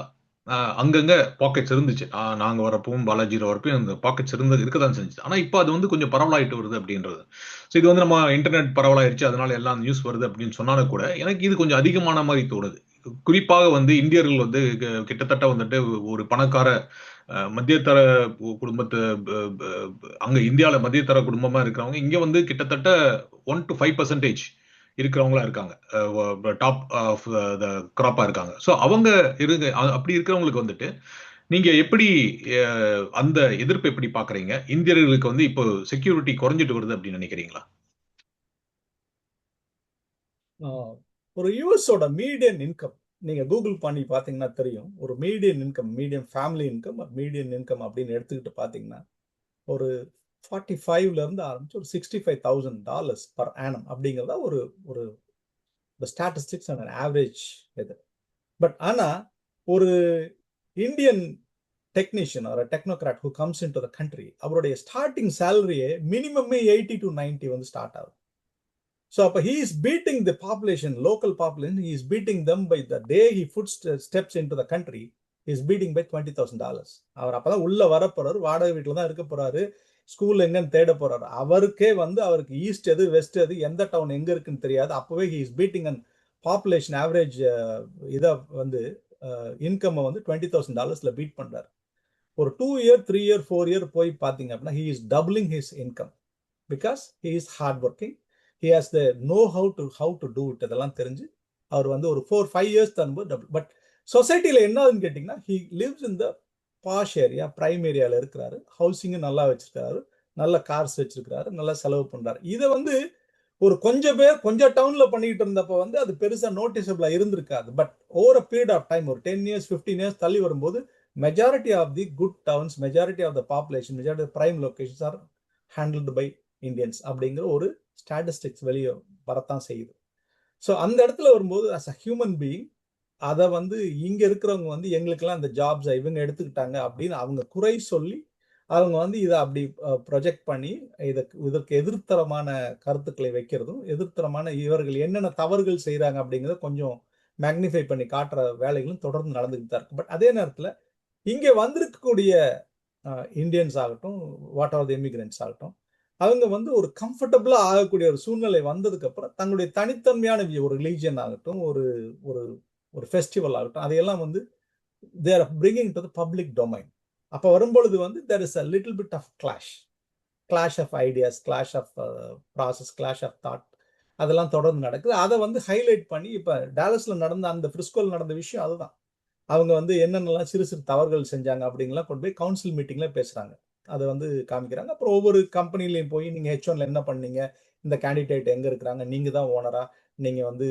அங்கங்க பாக்கெட்ஸ் இருந்துச்சு. நாங்க வரப்பவும் பாலாஜியில வரப்பவும் அந்த பாக்கெட்ஸ் இருக்கதான் செஞ்சுச்சு. ஆனா இப்ப அது வந்து கொஞ்சம் பரவலாயிட்டு வருது அப்படின்றது. ஸோ இது வந்து நம்ம இன்டர்நெட் பரவலாயிருச்சு அதனால எல்லாம் நியூஸ் வருது அப்படின்னு சொன்னாலும் கூட எனக்கு இது கொஞ்சம் அதிகமான மாதிரி தோணுது. குறிப்பாக வந்து இந்தியர்கள் வந்து கிட்டத்தட்ட வந்துட்டு ஒரு பணக்கார மத்தியதர குடும்பத்து அங்க இந்தியாவில மத்தியதர குடும்பமா இருக்கிறவங்க இங்க வந்து கிட்டத்தட்ட 1 to 5% இருக்கிறவங்களா இருக்காங்க. டாப் ஆஃப் த கிராப்பா இருக்காங்க. ஸோ அவங்க அப்படி இருக்கிறவங்களுக்கு வந்துட்டு நீங்க எப்படி அந்த எதிர்ப்பு எப்படி பாக்குறீங்க? இந்தியர்களுக்கு வந்து இப்போ செக்யூரிட்டி குறைஞ்சிட்டு வருது அப்படின்னு நினைக்கிறீங்களா? ஒரு யூஎஸோட மீடியன் இன்கம் நீங்க கூகுள் பண்ணி பாத்தீங்கன்னா தெரியும். ஒரு median income, medium family income, median income அப்படின்னு எடுத்துக்கிட்டு பாத்தீங்கன்னா ஒரு 45ல இருந்து ஆரம்பிச்சு ஒரு $65,000 பர் ஆனம் அப்படிங்கிறதா ஒரு ஸ்டாட்டிஸ்டிக்ஸ் அண்ட் ஆவரேஜ் இது. பட் ஆனா ஒரு இந்தியன் டெக்னீஷியன் ஒரு technocrat who comes in to the country அவருடைய ஸ்டார்டிங் சேலரியே மினிமமே 80 to 90 வந்து ஸ்டார்ட் ஆகுது. So he is beating the population, local population, he is beating them by the day he steps into the country, he is beating by $20,000. அவர் அப்பதான் உள்ள வர போறாரு, வாடகை வீட்டுல தான் இருக்க போறாரு, ஸ்கூல் எங்கன்னு தேட போறாரு. அவருக்கே வந்து அவருக்கு ஈஸ்ட் எது வெஸ்ட் எது எந்த டவுன் எங்க இருக்குன்னு தெரியாது. அப்பவே he is beating an population average இத வந்து இன்கம் வந்து $20,000 பீட் பண்றாரு. ஒரு 2 year 3 year 4 year போய் பாத்தீங்க அப்படின்னா he is doubling his income because he is hard working. He has the know how to do it. அதெல்லாம் தெரிஞ்சு அவர் வந்து ஒரு 4-5 years தரும்போது டபுள். பட் சொசைட்டில என்னதுன்னு கேட்டீங்கன்னா he lives in the posh area, prime ஏரியால இருக்கிறாரு, ஹவுசிங்கும் நல்லா வச்சிருக்காரு, நல்ல கார்ஸ் வச்சிருக்காரு, நல்லா செலவு பண்றாரு. இதை வந்து ஒரு கொஞ்சம் பேர் கொஞ்சம் டவுன்ல பண்ணிட்டு இருந்தப்ப வந்து அது பெருசா நோட்டிசபிளா இருந்திருக்காது. But over a period of time ஒரு 10 years 15 years தள்ளி வரும்போது majority of the good towns, majority of the population, majority of prime locations are handled by Indians அப்படிங்கிற ஒரு ஸ்டாட்டிஸ்டிக்ஸ் வெளியே வரத்தான் செய்யுது. ஸோ அந்த இடத்துல வரும்போது அஸ் அ ஹியூமன் பீயிங் அதை வந்து இங்க இருக்கிறவங்க வந்து எங்களுக்கெல்லாம் அந்த ஜாப்ஸை இவங்க எடுத்துக்கிட்டாங்க அப்படின்னு அவங்க குறை சொல்லி அவங்க வந்து இதை அப்படி ப்ரொஜெக்ட் பண்ணி இதற்கு எதிர்த்தரமான கருத்துக்களை வைக்கிறதும், எதிர்த்தரமான இவர்கள் என்னென்ன தவறுகள் செய்கிறாங்க அப்படிங்கிறத கொஞ்சம் மேக்னிஃபை பண்ணி காட்டுற வேலைகளும் தொடர்ந்து நடந்துகிட்டு தான் இருக்கு. பட் அதே நேரத்தில் இங்கே வந்திருக்கக்கூடிய இந்தியன்ஸ் ஆகட்டும், வாட் ஆர் தி இமிகிரண்ட்ஸ் ஆகட்டும், அவங்க வந்து ஒரு கம்ஃபர்டபுளா ஆகக்கூடிய ஒரு சூழ்நிலை வந்ததுக்கு அப்புறம் தங்களுடைய தனித்தன்மையான ஒரு ரிலீஜியன் ஆகட்டும், ஒரு ஒரு ஒரு ஃபெஸ்டிவல் ஆகட்டும், அதையெல்லாம் வந்து they are bringing to the public domain. அப்போ வரும்பொழுது வந்து there is a little bit of clash of ideas, clash of process, clash of thought, அதெல்லாம் தொடர்ந்து நடக்குது. அதை வந்து ஹைலைட் பண்ணி இப்போ டாலஸ்ல நடந்த அந்த ஃப்ரிஸ்கோல நடந்த விஷயம் அதுதான். அவங்க வந்து என்னென்னலாம் சிறு சிறு தவறுகள் செஞ்சாங்க அப்படிங்கலாம் கொண்டு போய் கவுன்சில் மீட்டிங்ல பேசுறாங்க. அதை வந்து காமிக்கிறாங்க. அப்புறம் ஒவ்வொரு கம்பெனிலையும் போய் நீங்க H1ல என்ன பண்ணீங்க, இந்த கேண்டிடேட் எங்க இருக்கிறாங்க, நீங்க தான் ஓனரா, நீங்க வந்து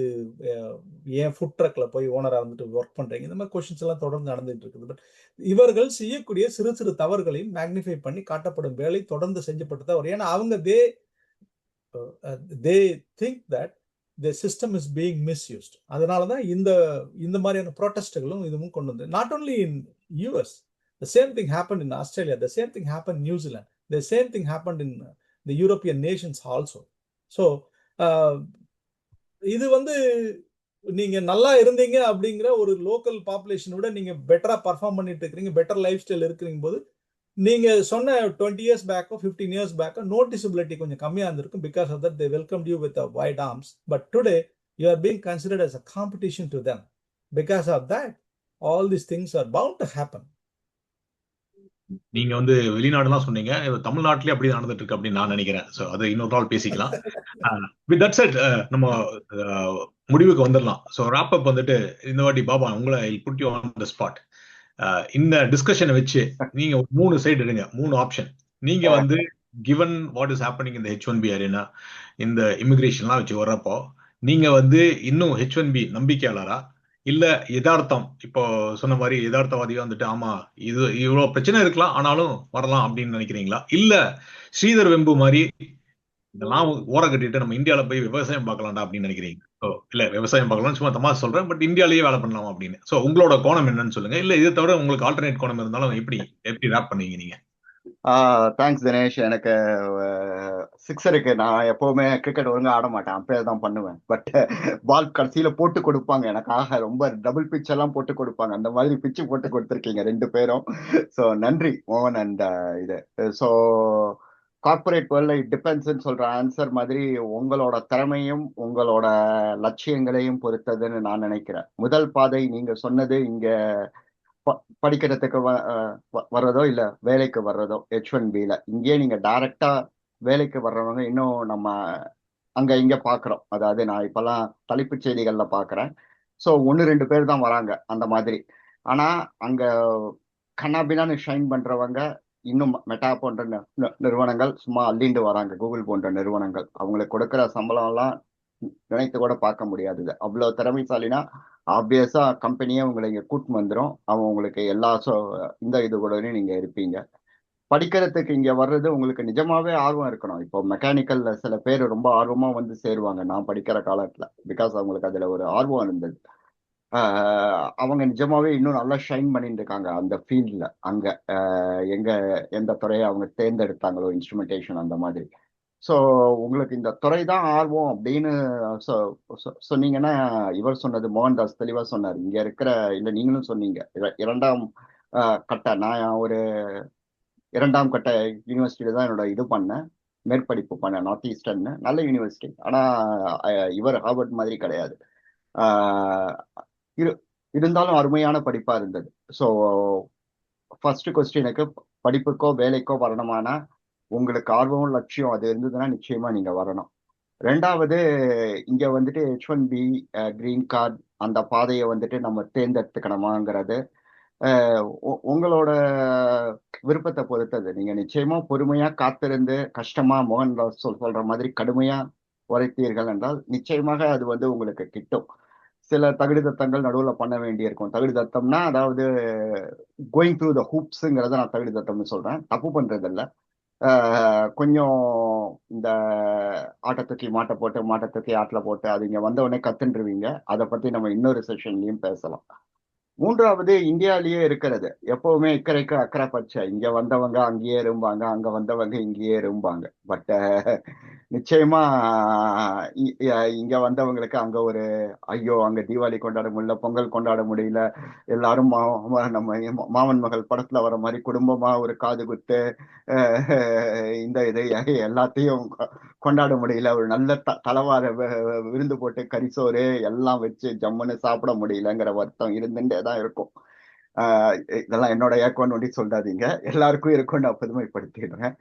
ஏன் ஃபுட் ட்ரக்ல போய் ஓனரா வந்துட்டு ஒர்க் பண்றீங்க, இந்த மாதிரி கொஸ்டின்ஸ் எல்லாம் தொடர்ந்து நடந்துட்டு இருக்குது. பட் இவர்கள் செய்யக்கூடிய சிறு சிறு தவறுகளையும் மேக்னிஃபை பண்ணி காட்டப்படும் வேலை தொடர்ந்து செஞ்சப்பட்டு தான் வரும். ஏன்னா அவங்க they think that the system is being misused. அதனால தான் இந்த மாதிரியான ப்ரொட்டஸ்ட்களும் இதுவும் கொண்டு வந்து, not only in US, the same thing happened in Australia, the same thing happened in New Zealand, the same thing happened in the European nations also. So இது வந்து நீங்க நல்லா இருந்தீங்க அப்படிங்கிற ஒரு லோக்கல் பாப்புலேஷன் விட நீங்க பெட்டரா பர்ஃபார்ம் பண்ணிட்டு இருக்கீங்க, பெட்டர் லைஃப் ஸ்டைல் இருக்கிறீங்க போது நீங்க சொன்ன 20 years பேக்கோ 15 years பேக்கோ நோட்டிசபிலிட்டி கொஞ்சம் கம்மியா இருந்திருக்கும். Because of that they welcomed you with a wide arms. But today you are being considered as a competition to them. Because of that all these things are bound to happen. நீங்க வந்து வெளிநாடுலாம் சொன்னீங்க, தமிழ்நாட்டிலே அப்படி நடந்துட்டு இருக்கு அப்படின்னு நான் நினைக்கிறேன். ஸோ அது இன்னொரு நாள் பேசிக்கலாம். வித் தட் செட் நம்ம முடிவுக்கு வந்துடலாம். ஸோ ராப் அப் வந்துட்டு இந்த வாட்டி பாபா உங்களை put you on the spot. இந்த டிஸ்கஷனை வச்சு நீங்க 3 சைடு எடுங்க, 3 ஆப்ஷன். நீங்க வந்து கிவன் வாட் இஸ் ஹேப்பனிங் இந்த H1B அரேனா, இந்த இமிகிரேஷன்லாம் வச்சு வர்றப்போ நீங்க வந்து இன்னும் H1B நம்பிக்கையாளரா, இல்ல யதார்த்தம் இப்போ சொன்ன மாதிரி யதார்த்தவாதியா வந்துட்டு ஆமா இது இவ்வளவு பிரச்சனை இருக்கலாம் ஆனாலும் வரலாம் அப்படின்னு நினைக்கிறீங்களா, இல்ல ஸ்ரீதர் வெம்பு மாதிரி இதெல்லாம் ஓர கட்டிட்டு நம்ம இந்தியாவில போய் விவசாயம் பார்க்கலாம்டா அப்படின்னு நினைக்கிறீங்க? இல்ல விவசாயம் பார்க்கலாம் சும்மா தமாஷ் சொல்றேன், பட் இந்தியாலேயே வேலை பண்ணலாம் அப்படின்னு. சோ உங்களோட கோணம் என்னன்னு சொல்லுங்க. இல்ல இதை தவிர உங்களுக்கு ஆல்டர்னேட் கோணம் இருந்தாலும் எப்படி ரேப் பண்ணுவீங்க நீங்க? தேங்க்ஸ் தினேஷ். எனக்கு சிக்ஸருக்கு நான் எப்பவுமே கிரிக்கெட் ஒழுங்கா ஆட மாட்டேன், அம்பையர் தான் பண்ணுவேன். பட் பால் கடைசியில போட்டு கொடுப்பாங்க எனக்காக, ரொம்ப டபுள் பிச் எல்லாம் போட்டு கொடுப்பாங்க. அந்த மாதிரி பிச்சு போட்டு கொடுத்துருக்கீங்க 2 பேரும். ஸோ நன்றி மோகன். அண்ட் இது ஸோ கார்பரேட் வேர்ல்ட்ல இட் டிபெண்ட்ஸ்ன்னு சொல்ற ஆன்சர் மாதிரி உங்களோட திறமையும் உங்களோட லட்சியங்களையும் பொறுத்ததுன்னு நான் நினைக்கிறேன். முதல் பாதை நீங்க சொன்னது, இங்க படிக்கிறதுக்கு வர்றதோ இல்ல வேலைக்கு வர்றதோ H1Bல, இங்கேயே நீங்க டைரக்டா வேலைக்கு வர்றவங்க இன்னும் நம்ம அங்க இங்க பாக்குறோம். அதாவது நான் இப்பெல்லாம் தலைப்புச் செய்திகள்ல பாக்குறேன். ஸோ 1-2 பேர் தான் வராங்க அந்த மாதிரி. ஆனா அங்க கண்ணாபின்னான்னு ஷைன் பண்றவங்க இன்னும் மெட்டா போன்ற நிறுவனங்கள் சும்மா அள்ளிண்டு வராங்க. கூகுள் போன்ற நிறுவனங்கள் அவங்களுக்கு கொடுக்குற சம்பளம் எல்லாம் நினைத்து கூட பார்க்க முடியாதுது. அவ்வளவு திறமைசாலினா ஆப்வியஸா கம்பெனியே உங்களை இங்க கூட்டு வந்துடும். அவன் உங்களுக்கு எல்லா இந்த இது கூடவே நீங்க இருப்பீங்க. படிக்கிறதுக்கு இங்க வர்றது உங்களுக்கு நிஜமாவே ஆர்வம் இருக்கணும். இப்போ மெக்கானிக்கல்ல சில பேர் ரொம்ப ஆர்வமா வந்து சேருவாங்க நான் படிக்கிற காலத்துல, பிகாஸ் அவங்களுக்கு அதுல ஒரு ஆர்வம் இருந்தது. அவங்க நிஜமாவே இன்னும் நல்லா ஷைன் பண்ணிட்டு இருக்காங்க அந்த ஃபீல்ட்ல. அங்க எந்த துறையை அவங்க தேர்ந்தெடுத்தாங்களோ, இன்ஸ்ட்ருமெண்டேஷன் அந்த மாதிரி. ஸோ உங்களுக்கு இந்த துறை தான் ஆர்வம் அப்படின்னு சொன்னீங்கன்னா, இவர் சொன்னது மோகன்தாஸ் தெளிவா சொன்னார். இங்க இருக்கிற இல்லை நீங்களும் சொன்னீங்க 2ஆம் கட்ட, நான் ஒரு 2ஆம் கட்ட யூனிவர்சிட்டியில தான் என்னோட இது பண்ணேன், மேற்படிப்பு பண்ணேன், நார்த் ஈஸ்டர்ன்னு. நல்ல யூனிவர்சிட்டி. ஆனா இவர் ஹார்வர்ட் மாதிரி கிடையாது. இருந்தாலும் அருமையான படிப்பா இருந்தது. ஸோ ஃபர்ஸ்ட் கொஸ்டினுக்கு படிப்புக்கோ வேலைக்கோ வரணுமானா உங்களுக்கு ஆர்வம் லட்சியம் அது இருந்ததுன்னா நிச்சயமா நீங்க வரணும். 2வது இங்க வந்துட்டு H1B கிரீன் கார்டு அந்த பாதையை வந்துட்டு நம்ம தேர்ந்தெடுத்துக்கணுமாங்கிறது உங்களோட விருப்பத்தை பொறுத்தது. நீங்க நிச்சயமா பொறுமையா காத்திருந்து கஷ்டமா மோகன்தாஸ் சொல்ற மாதிரி கடுமையா உரைத்தீர்கள் என்றால் நிச்சயமாக அது வந்து உங்களுக்கு கிட்டும். சில தகுதித்தங்கள் நடுவில் பண்ண வேண்டியிருக்கும். தகுதித்தம்னா அதாவது கோயிங் த்ரூ த ஹூப்ஸுங்கிறத நான் தகுதித்தம்னு சொல்றேன், தப்பு பண்றது இல்லை. கொஞ்சம் இந்த ஆட்டை தூக்கி மாட்டை போட்டு மாட்டை தூக்கி ஆட்டில் போட்டு அது இங்கே வந்த உடனே கத்துன்றுவீங்க. அதை பற்றி நம்ம இன்னொரு செஷன்லையும் பேசலாம். மூன்றாவது இந்தியாவிலேயே இருக்கிறது, எப்பவுமே இக்கரைக்கு அக்கறை பச்சை, இங்க வந்தவங்க அங்கேயே இருப்பாங்க, அங்க வந்தவங்க இங்கேயே இருப்பாங்க. பட் நிச்சயமா இங்க வந்தவங்களுக்கு அங்க ஒரு ஐயோ அங்க தீபாவளி கொண்டாட முடியல, பொங்கல் கொண்டாட முடியல, எல்லாரும் நம்ம மாமன் மகள் படத்துல வர மாதிரி குடும்பமா ஒரு காது குத்து இந்த இதை எல்லாத்தையும் கொண்டாட முடியல, ஒரு நல்ல தலவார விருந்து போட்டு கரிசோறு எல்லாம் வச்சு ஜம்முன்னு சாப்பிட முடியலங்கிற வருத்தம் இருந்துட்டே தான் இருக்கும். இதெல்லாம் என்னோட ஏக்கோன்னு ஒண்டி சொல்லாதீங்க, எல்லாருக்கும் இருக்கும்னு நான் புதுமைப்படுத்திடுறேன்.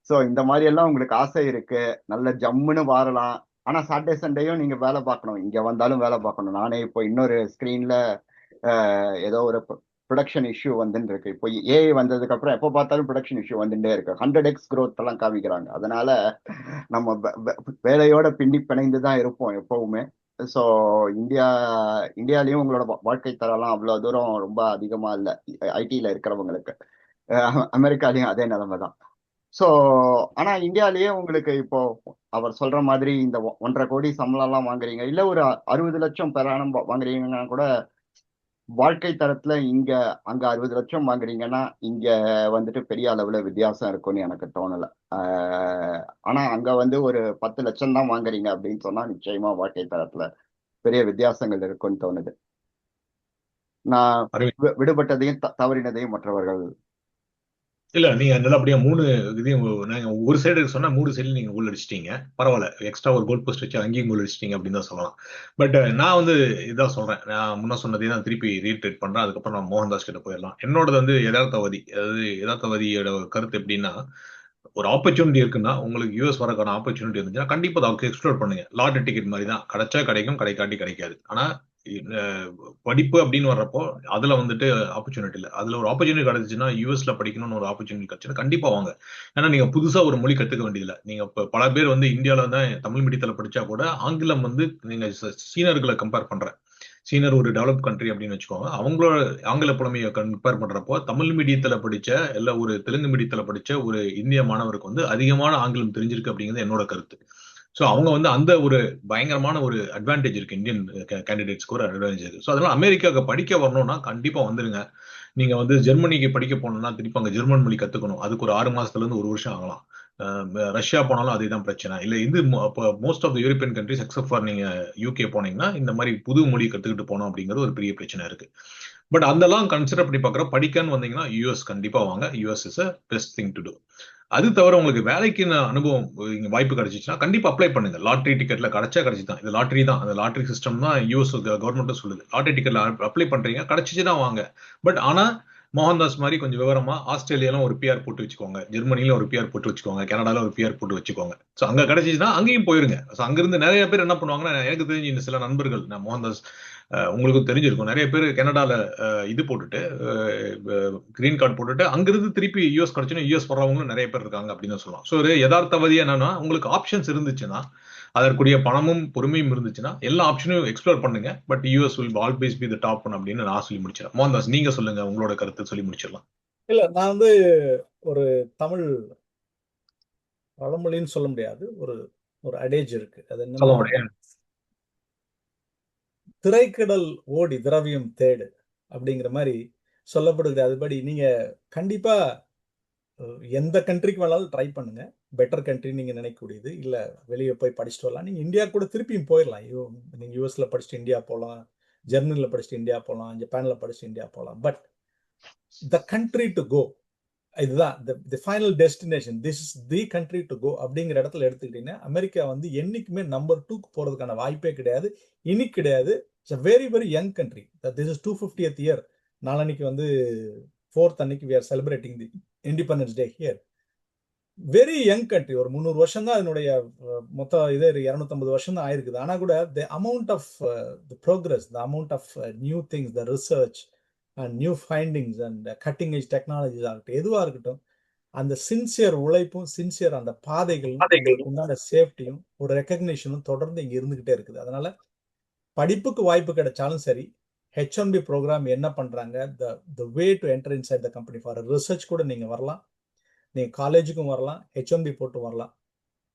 ஸோ இந்த மாதிரி எல்லாம் உங்களுக்கு ஆசை இருக்கு, நல்ல ஜம்முன்னு வாரலாம். ஆனா சாட்டர்டே சண்டேயும் நீங்க வேலை பார்க்கணும், இங்க வந்தாலும் வேலை பார்க்கணும். நானே இப்போ இன்னொரு ஸ்கிரீன்ல ஏதோ ஒரு ப்ரொடக்ஷன் இஷ்யூ வந்துட்டு இருக்கு. இப்போ ஏஐ வந்ததுக்கு அப்புறம் எப்போ பார்த்தாலும் ப்ரொடக்ஷன் இஷ்யூ வந்துட்டே இருக்கு. 100x growth எல்லாம் காமிக்கிறாங்க. அதனால நம்ம வேலையோட பின்னி பிணைந்து தான் இருப்போம் எப்பவுமே. ஸோ இந்தியாலையும் உங்களோட வாழ்க்கை தரலாம் அவ்வளோ தூரம் ரொம்ப அதிகமா இல்லை ஐடியில் இருக்கிறவங்களுக்கு. அமெரிக்காலையும் அதே நிலைமை தான். ஸோ ஆனா இந்தியாலேயே உங்களுக்கு இப்போ அவர் சொல்ற மாதிரி இந்த 1.5 கோடி சம்பளம் எல்லாம் வாங்குறீங்க, இல்ல ஒரு 60 லட்சம் பெறானம் வாங்குறீங்கன்னா கூட வாழ்க்கை தரத்துல இங்க அங்க 60 லட்சம் வாங்குறீங்கன்னா இங்க வந்துட்டு பெரிய அளவுல வித்தியாசம் இருக்கும்னு எனக்கு தோணல. ஆனா அங்க வந்து ஒரு 10 லட்சம் தான் வாங்குறீங்க அப்படின்னு சொன்னா நிச்சயமா வாழ்க்கை தரத்துல பெரிய வித்தியாசங்கள் இருக்கும்னு தோணுது. நான் விடுபட்டதையும் தவறினதையும் மற்றவர்கள் இல்ல நீங்க நல்லபடியா 3 இதையும் நாங்க ஒரு சைடு சொன்னா 3 சைடுல நீங்க கோல் அடிச்சிட்டீங்க. பரவாயில்ல, எக்ஸ்ட்ரா ஒரு கோல் போஸ்ட் வச்சு அங்கேயும் கோல் அடிச்சிட்டீங்க அப்படின்னு தான் சொல்லலாம். பட் நான் வந்து இதான் சொல்றேன், நான் முன்ன சொன்னதே தான் திருப்பி ரீட்ரேட் பண்றேன். அதுக்கப்புறம் நான் மோகன்தாஸ் கிட்ட போயிடலாம். என்னோடது வந்து யதார்த்தவாதி, அதாவது யதார்த்தவாதியோட கருத்து எப்படின்னா, ஒரு ஆப்பர்ச்சுனிட்டி இருக்குன்னா உங்களுக்கு யூஎஸ் வரக்கான ஆப்பர்ச்சுனிட்டி இருந்துச்சுன்னா கண்டிப்பா அதை எக்ஸ்ப்ளோர் பண்ணுங்க. லாட்டரி டிக்கெட் மாதிரி தான், கிடைச்சா கிடைக்கும், கிடைக்காட்டி கிடைக்காது. ஆனா படிப்பு அப்படின்னு வர்றப்போ அதுல வந்துட்டு ஆப்பர்ச்சுனிட்டி இல்லை. அதுல ஒரு ஆப்பர்ச்சுனிட்டி கிடைச்சுன்னா, யூஎஸ்ல படிக்கணும்னு ஒரு ஆப்பர்ச்சுனிட்டி கிடைச்சுன்னா கண்டிப்பா வாங்க. ஏன்னா நீங்க புதுசா ஒரு மொழி கத்துக்க வேண்டியதில்லை. நீங்க இப்ப பல பேர் வந்து இந்தியாவில தான் தமிழ் மீடியத்துல படிச்சா கூட ஆங்கிலம் வந்து நீங்க சீனர்களை கம்பேர் பண்றேன், சீனர் ஒரு டெவலப் கண்ட்ரி அப்படின்னு வச்சுக்கோங்க, அவங்களோட ஆங்கில புலமையை கம்பேர் பண்றப்போ தமிழ் மீடியத்துல படிச்ச இல்ல ஒரு தெலுங்கு மீடியத்துல படிச்ச ஒரு இந்திய மாணவருக்கு வந்து அதிகமான ஆங்கிலம் தெரிஞ்சிருக்கு அப்படிங்கிறது என்னோட கருத்து. ஸோ அவங்க வந்து அந்த ஒரு பயங்கரமான ஒரு அட்வான்டேஜ் இருக்கு, இந்தியன் கேண்டிடேட்ஸ்க்கு ஒரு அட்வான்டேஜ் இருக்கு. ஸோ அதனால அமெரிக்காவுக்கு படிக்க வரணும்னா கண்டிப்பா வந்துருங்க. நீங்க வந்து ஜெர்மனிக்கு படிக்க போனோம்னா திருப்பி அங்க ஜெர்மன் மொழி கத்துக்கணும், அதுக்கு ஒரு 6 மாசத்துல இருந்து 1 வருஷம் ஆகலாம். ரஷ்யா போனாலும் அதேதான் பிரச்சனை. இல்ல இது most of the European countries except for நீங்க யூகே போனீங்கன்னா இந்த மாதிரி புது மொழி கத்துக்கிட்டு போனோம் அப்படிங்கிறது ஒரு பெரிய பிரச்சனை இருக்கு. பட் அதெல்லாம் கன்சிடர் பண்ணி பாக்குற படிக்கன்னு வந்தீங்கன்னா யூஎஸ் கண்டிப்பா வாங்க. US is a best thing to do. அது தவிர உங்களுக்கு வேலைக்கு அனுபவம் இங்க வாய்ப்பு கிடைச்சிச்சுன்னா கண்டிப்பா அப்ளை பண்ணுங்க. லாட்டரி டிக்கெட்ல கிடைச்சா கிடைச்சுதான், இது லாட்டரி தான், அந்த லாட்டரி சிஸ்டம் தான் யூஎஸ் கவர்மெண்ட்டும் சொல்லுது. லாட்டரி டிக்கெட்ல அப்ளை பண்றீங்க, கிடைச்சிச்சுன்னா வாங்க. பட் ஆனா மோகன்தாஸ் மாதிரி கொஞ்சம் விவரமா ஆஸ்திரேலியால ஒரு பிஆர் போட்டு வச்சுக்கோங்க, ஜெர்மனில ஒரு பிஆர் போட்டு வச்சுக்கோங்க, கனடால ஒரு பிஆர் போட்டு வச்சுக்கோங்க. ஸோ அங்க கிடைச்சிச்சுன்னா அங்கேயும் போயிருங்க. ஸோ அங்கிருந்து நிறைய பேர் என்ன பண்ணுவாங்கன்னா, எனக்கு தெரிஞ்சு இந்த சில நண்பர்கள், நான் மோகன்தாஸ் உங்களுக்கும் தெரிஞ்சிருக்கும், நிறைய பேர் கனடால இது போட்டுட்டு கிரீன் கார்டு போட்டுட்டு அங்கிருந்து திருப்பி யூஎஸ் கிடைச்சுன்னா யூஎஸ் வர்றவங்களும் நிறைய பேர் இருக்காங்க அப்படின்னு சொல்லலாம். ஸோ ஒரு யதார்த்தவாதி என்னன்னா, உங்களுக்கு ஆப்ஷன்ஸ் இருந்துச்சுன்னா, அதற்குரிய பணமும் பொறுமையும் இருந்துச்சுன்னா எல்லா ஆப்ஷனும் எக்ஸ்ப்ளோர் பண்ணுங்க. But US will always be the top one அப்படின்னு நான் சொல்லி முடிச்சிடறேன். மோகன்தாஸ் நீங்க சொல்லுங்க, உங்களோட கருத்து சொல்லி முடிச்சிடலாம். இல்ல, நான் வந்து ஒரு தமிழ் பழமொழின்னு சொல்ல முடியாது, ஒரு ஒரு அடேஜ் இருக்கு. அது என்னன்னா, திரைக்கடல் ஓடி திரவியம் தேடு அப்படிங்கிற மாதிரி சொல்லப்படுது. அதுபடி நீங்க கண்டிப்பா எந்த கண்ட்ரிக்கு வேணாலும் ட்ரை பண்ணுங்க. பெட்டர் கண்ட்ரி நீங்க நினைக்கக்கூடியது, இல்ல வெளியே போய் படிச்சுட்டு வரலாம். நீங்க இந்தியா கூட திருப்பியும் போயிடலாம். நீங்க யூஎஸ்ல படிச்சுட்டு இந்தியா போகலாம், ஜெர்மனில படிச்சுட்டு இந்தியா போகலாம், ஜப்பான்ல படிச்சுட்டு இந்தியா போகலாம். But the country to go, இதுதான் the final destination, this is the country to go அப்படிங்கிற இடத்துல எடுத்துக்கிட்டீங்கன்னா அமெரிக்கா வந்து என்னைக்குமே நம்பர் 2க்கு போறதுக்கான வாய்ப்பே கிடையாது, இனி கிடையாது. It's a very very young country. This is 250th year. நாளன்னைக்கு வந்து 4th அன்னைக்கு we are celebrating the Independence Day here. Very young country. ஒரு 300 வருஷம் தான் அதனுடைய மொத்த இது 250 வருஷம் தான் ஆயிருக்குது. ஆனா கூட the amount of the progress, the amount of new things, the research and new findings and cutting edge technologies ஆகட்டும், எதுவா இருக்கட்டும், அந்த சின்சியர் உழைப்பும் சின்சியர் அந்த பாதைகளும் உங்களுக்கு உண்டான சேஃப்டியும் ஒரு ரெக்கக்னிஷனும் தொடர்ந்து இங்க இருந்துகிட்டே இருக்குது. அதனால படிப்புக்கு வாய்ப்பு கிடைச்சாலும் சரி, H1B ப்ரோக்ராம் என்ன பண்றாங்க, the way to enter inside the company for research கூட நீங்க வரலாம். நீங்கள் காலேஜுக்கும் வரலாம், H1B போட்டு வரலாம்.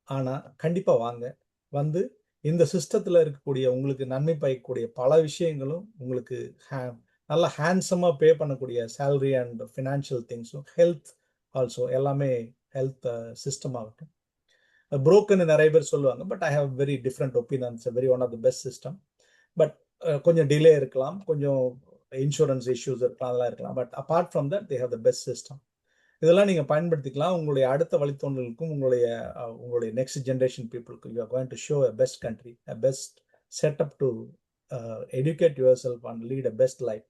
ஆனால் கண்டிப்பாக வாங்க, வந்து இந்த சிஸ்டத்தில் இருக்கக்கூடிய உங்களுக்கு நன்மை பயக்கக்கூடிய பல விஷயங்களும் உங்களுக்கு நல்லா ஹேண்ட்ஸமாக பே பண்ணக்கூடிய சேலரி அண்ட் ஃபினான்ஷியல் திங்ஸும் ஹெல்த் ஆல்சோ எல்லாமே ஹெல்த் சிஸ்டம் ஆகட்டும். புரோக்கன் நிறைய பேர் சொல்லுவாங்க, but I have very different opinions. Very one of the best system. But கொஞ்சம் டிலே இருக்கலாம், கொஞ்சம் இன்சூரன்ஸ் இஷ்யூஸ் இருக்கலாம், அதெல்லாம் இருக்கலாம். But apart from that they have the best system. இதெல்லாம் நீங்கள் பயன்படுத்திக்கலாம். உங்களுடைய அடுத்த வழித்தோன்றலுக்கும் உங்களுடைய நெக்ஸ்ட் ஜென்ரேஷன் பீப்புளுக்கு you are going to show a best country, a best setup to educate yourself and lead a best life.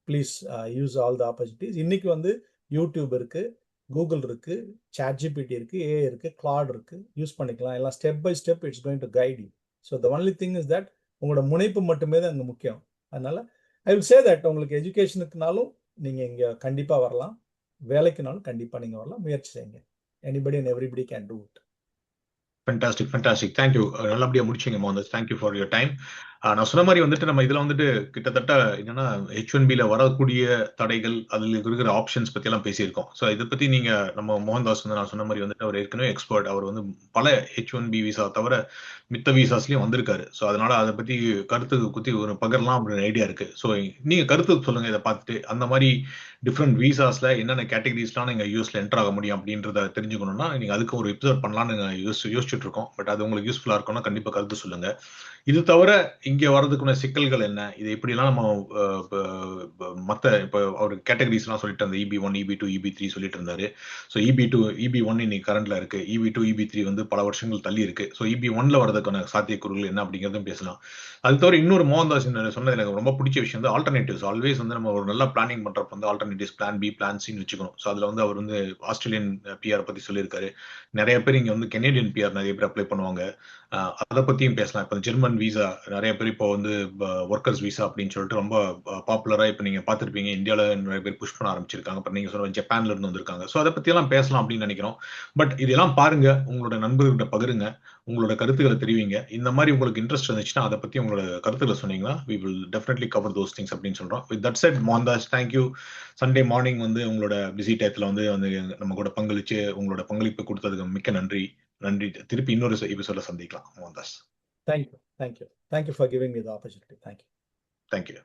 Please use all the opportunities. இன்னைக்கு வந்து யூடியூப் இருக்கு, கூகுள் இருக்கு, ChatGPT இருக்கு, ஏஐ இருக்கு, கிளாட் இருக்கு, use பண்ணிக்கலாம். எல்லாம் step by step it's going to guide you. So the only thing is that உங்களோட முனைப்பு மட்டுமே தான் அங்கே முக்கியம். அதனால ஐ வில் சே தட் உங்களுக்கு எஜுகேஷனுக்குனாலும் நீங்கள் இங்கே கண்டிப்பாக வரலாம், வேலைக்குனாலும் கண்டிப்பாக நீங்கள் வரலாம், முயற்சி செய்யுங்க. Anybody and everybody can do it. Fantastic fantastic, thank you. நல்லபடியா முடிச்சிங்க Mohandas. Thank you for your time. நான் சொன்ன மாதிரி வந்துட்டு நம்ம இதில் வந்துட்டு கிட்டத்தட்ட என்னன்னா H1Bல வரக்கூடிய தடைகள், அதில் இருக்கிற ஆப்ஷன்ஸ் பத்தி எல்லாம் பேசியிருக்கோம். ஸோ இதை பத்தி நீங்க நம்ம மோகன்தாஸ் வந்து நான் சொன்ன மாதிரி வந்துட்டு அவர் ஏற்கனவே எக்ஸ்பர்ட். அவர் வந்து பல H1B விசா தவிர மித்த விசாஸ்லயும் வந்திருக்காரு. ஸோ அதனால அதை பத்தி கருத்து குத்தி ஒரு பகரலாம் அப்படின்னு ஐடியா இருக்கு. ஸோ நீங்க கருத்து சொல்லுங்க இதை பார்த்துட்டு. அந்த மாதிரி டிஃப்ரெண்ட் விசாஸ்ல என்னென்ன கேட்டகரிஸ்லாம் நீங்க யூஎஸ்ல என்டர் ஆக முடியும் அப்படின்றத தெரிஞ்சுக்கணும்னா நீங்க அதுக்கு ஒரு எபிசோட் பண்ணலாம்னு யோசிச்சுட்டு இருக்கோம். பட் அது உங்களுக்கு யூஸ்ஃபுல்லா இருக்கும்னா கண்டிப்பா கருத்து சொல்லுங்க. இது தவிர இங்க வர்றதுக்குள்ள சிக்கல்கள் என்ன, இது எப்படிலாம் நம்ம மத்த இப்போ அவர் கேட்டகரிஸ் எல்லாம் சொல்லிட்டு அந்த EB1, EB2, EB3 சொல்லிட்டு இருந்தாரு. ஸோ EB1 இன்னைக்கு கரண்ட்ல இருக்கு, EB2, EB3 வந்து பல வருஷங்கள் தள்ளி இருக்கு. ஸோ EB1ல வரதுக்கான சாத்தியக்கூறுகள் என்ன அப்படிங்கிறதும் பேசலாம். அது தவிர இன்னொரு மோகன்தாஸ் சொன்னது எனக்கு ரொம்ப பிடிச்ச விஷயம் வந்து ஆல்டர்னேட்டிவ்ஸ். ஆல்வேஸ் வந்து நம்ம ஒரு நல்ல பிளானிங் பண்றப்ப வந்து ஆல்டர்னேட்டிவ்ஸ், பிளான் பி, பிளான் சின்னு வச்சுக்கணும். ஸோ அதுல வந்து அவர் வந்து ஆஸ்திரேலியன் PR பத்தி சொல்லியிருக்காரு. நிறைய பேர் இங்க வந்து கெனேடியன் PR நிறைய பேர் அப்ளை பண்ணுவாங்க. அதை பத்தியும் பேசலாம். இப்போ ஜெர்மன் விசா நிறைய பேர் இப்போ வந்து ஒர்க்கர்ஸ் விசா அப்படின்னு சொல்லிட்டு ரொம்ப பாப்புலரா இப்போ நீங்க பார்த்துருப்பீங்க. இந்தியாவில் நிறைய பேர் புஷ் பண்ண ஆரம்பிச்சிருக்காங்க. அப்புறம் நீங்க சொல்ற ஜப்பான்ல இருந்து வந்திருக்காங்க. ஸோ அதை பத்தி எல்லாம் பேசலாம் அப்படின்னு நினைக்கிறோம். பட் இதெல்லாம் பாருங்க, உங்களோட நண்பர்கிட்ட பகிருங்க, உங்களோட கருத்துக்களை தெரிவிங்க. இந்த மாதிரி உங்களுக்கு இன்ட்ரெஸ்ட் இருந்துச்சுன்னா அதை பத்தி உங்களோட கருத்துக்களை சொன்னீங்கன்னா we will definitely cover those things அப்படின்னு சொல்றோம். With that said, Mohandas, thank you. Sunday morning வந்து உங்களோட பிஸி டயத்துல வந்து நம்ம கூட பங்களிச்சு உங்களோட பங்களிப்பு கொடுத்ததுக்கு மிக்க நன்றி. திருப்பி இன்னொரு எபிசோட சந்திக்கலாம் Mohandas. Thank you for giving me the opportunity. Thank you.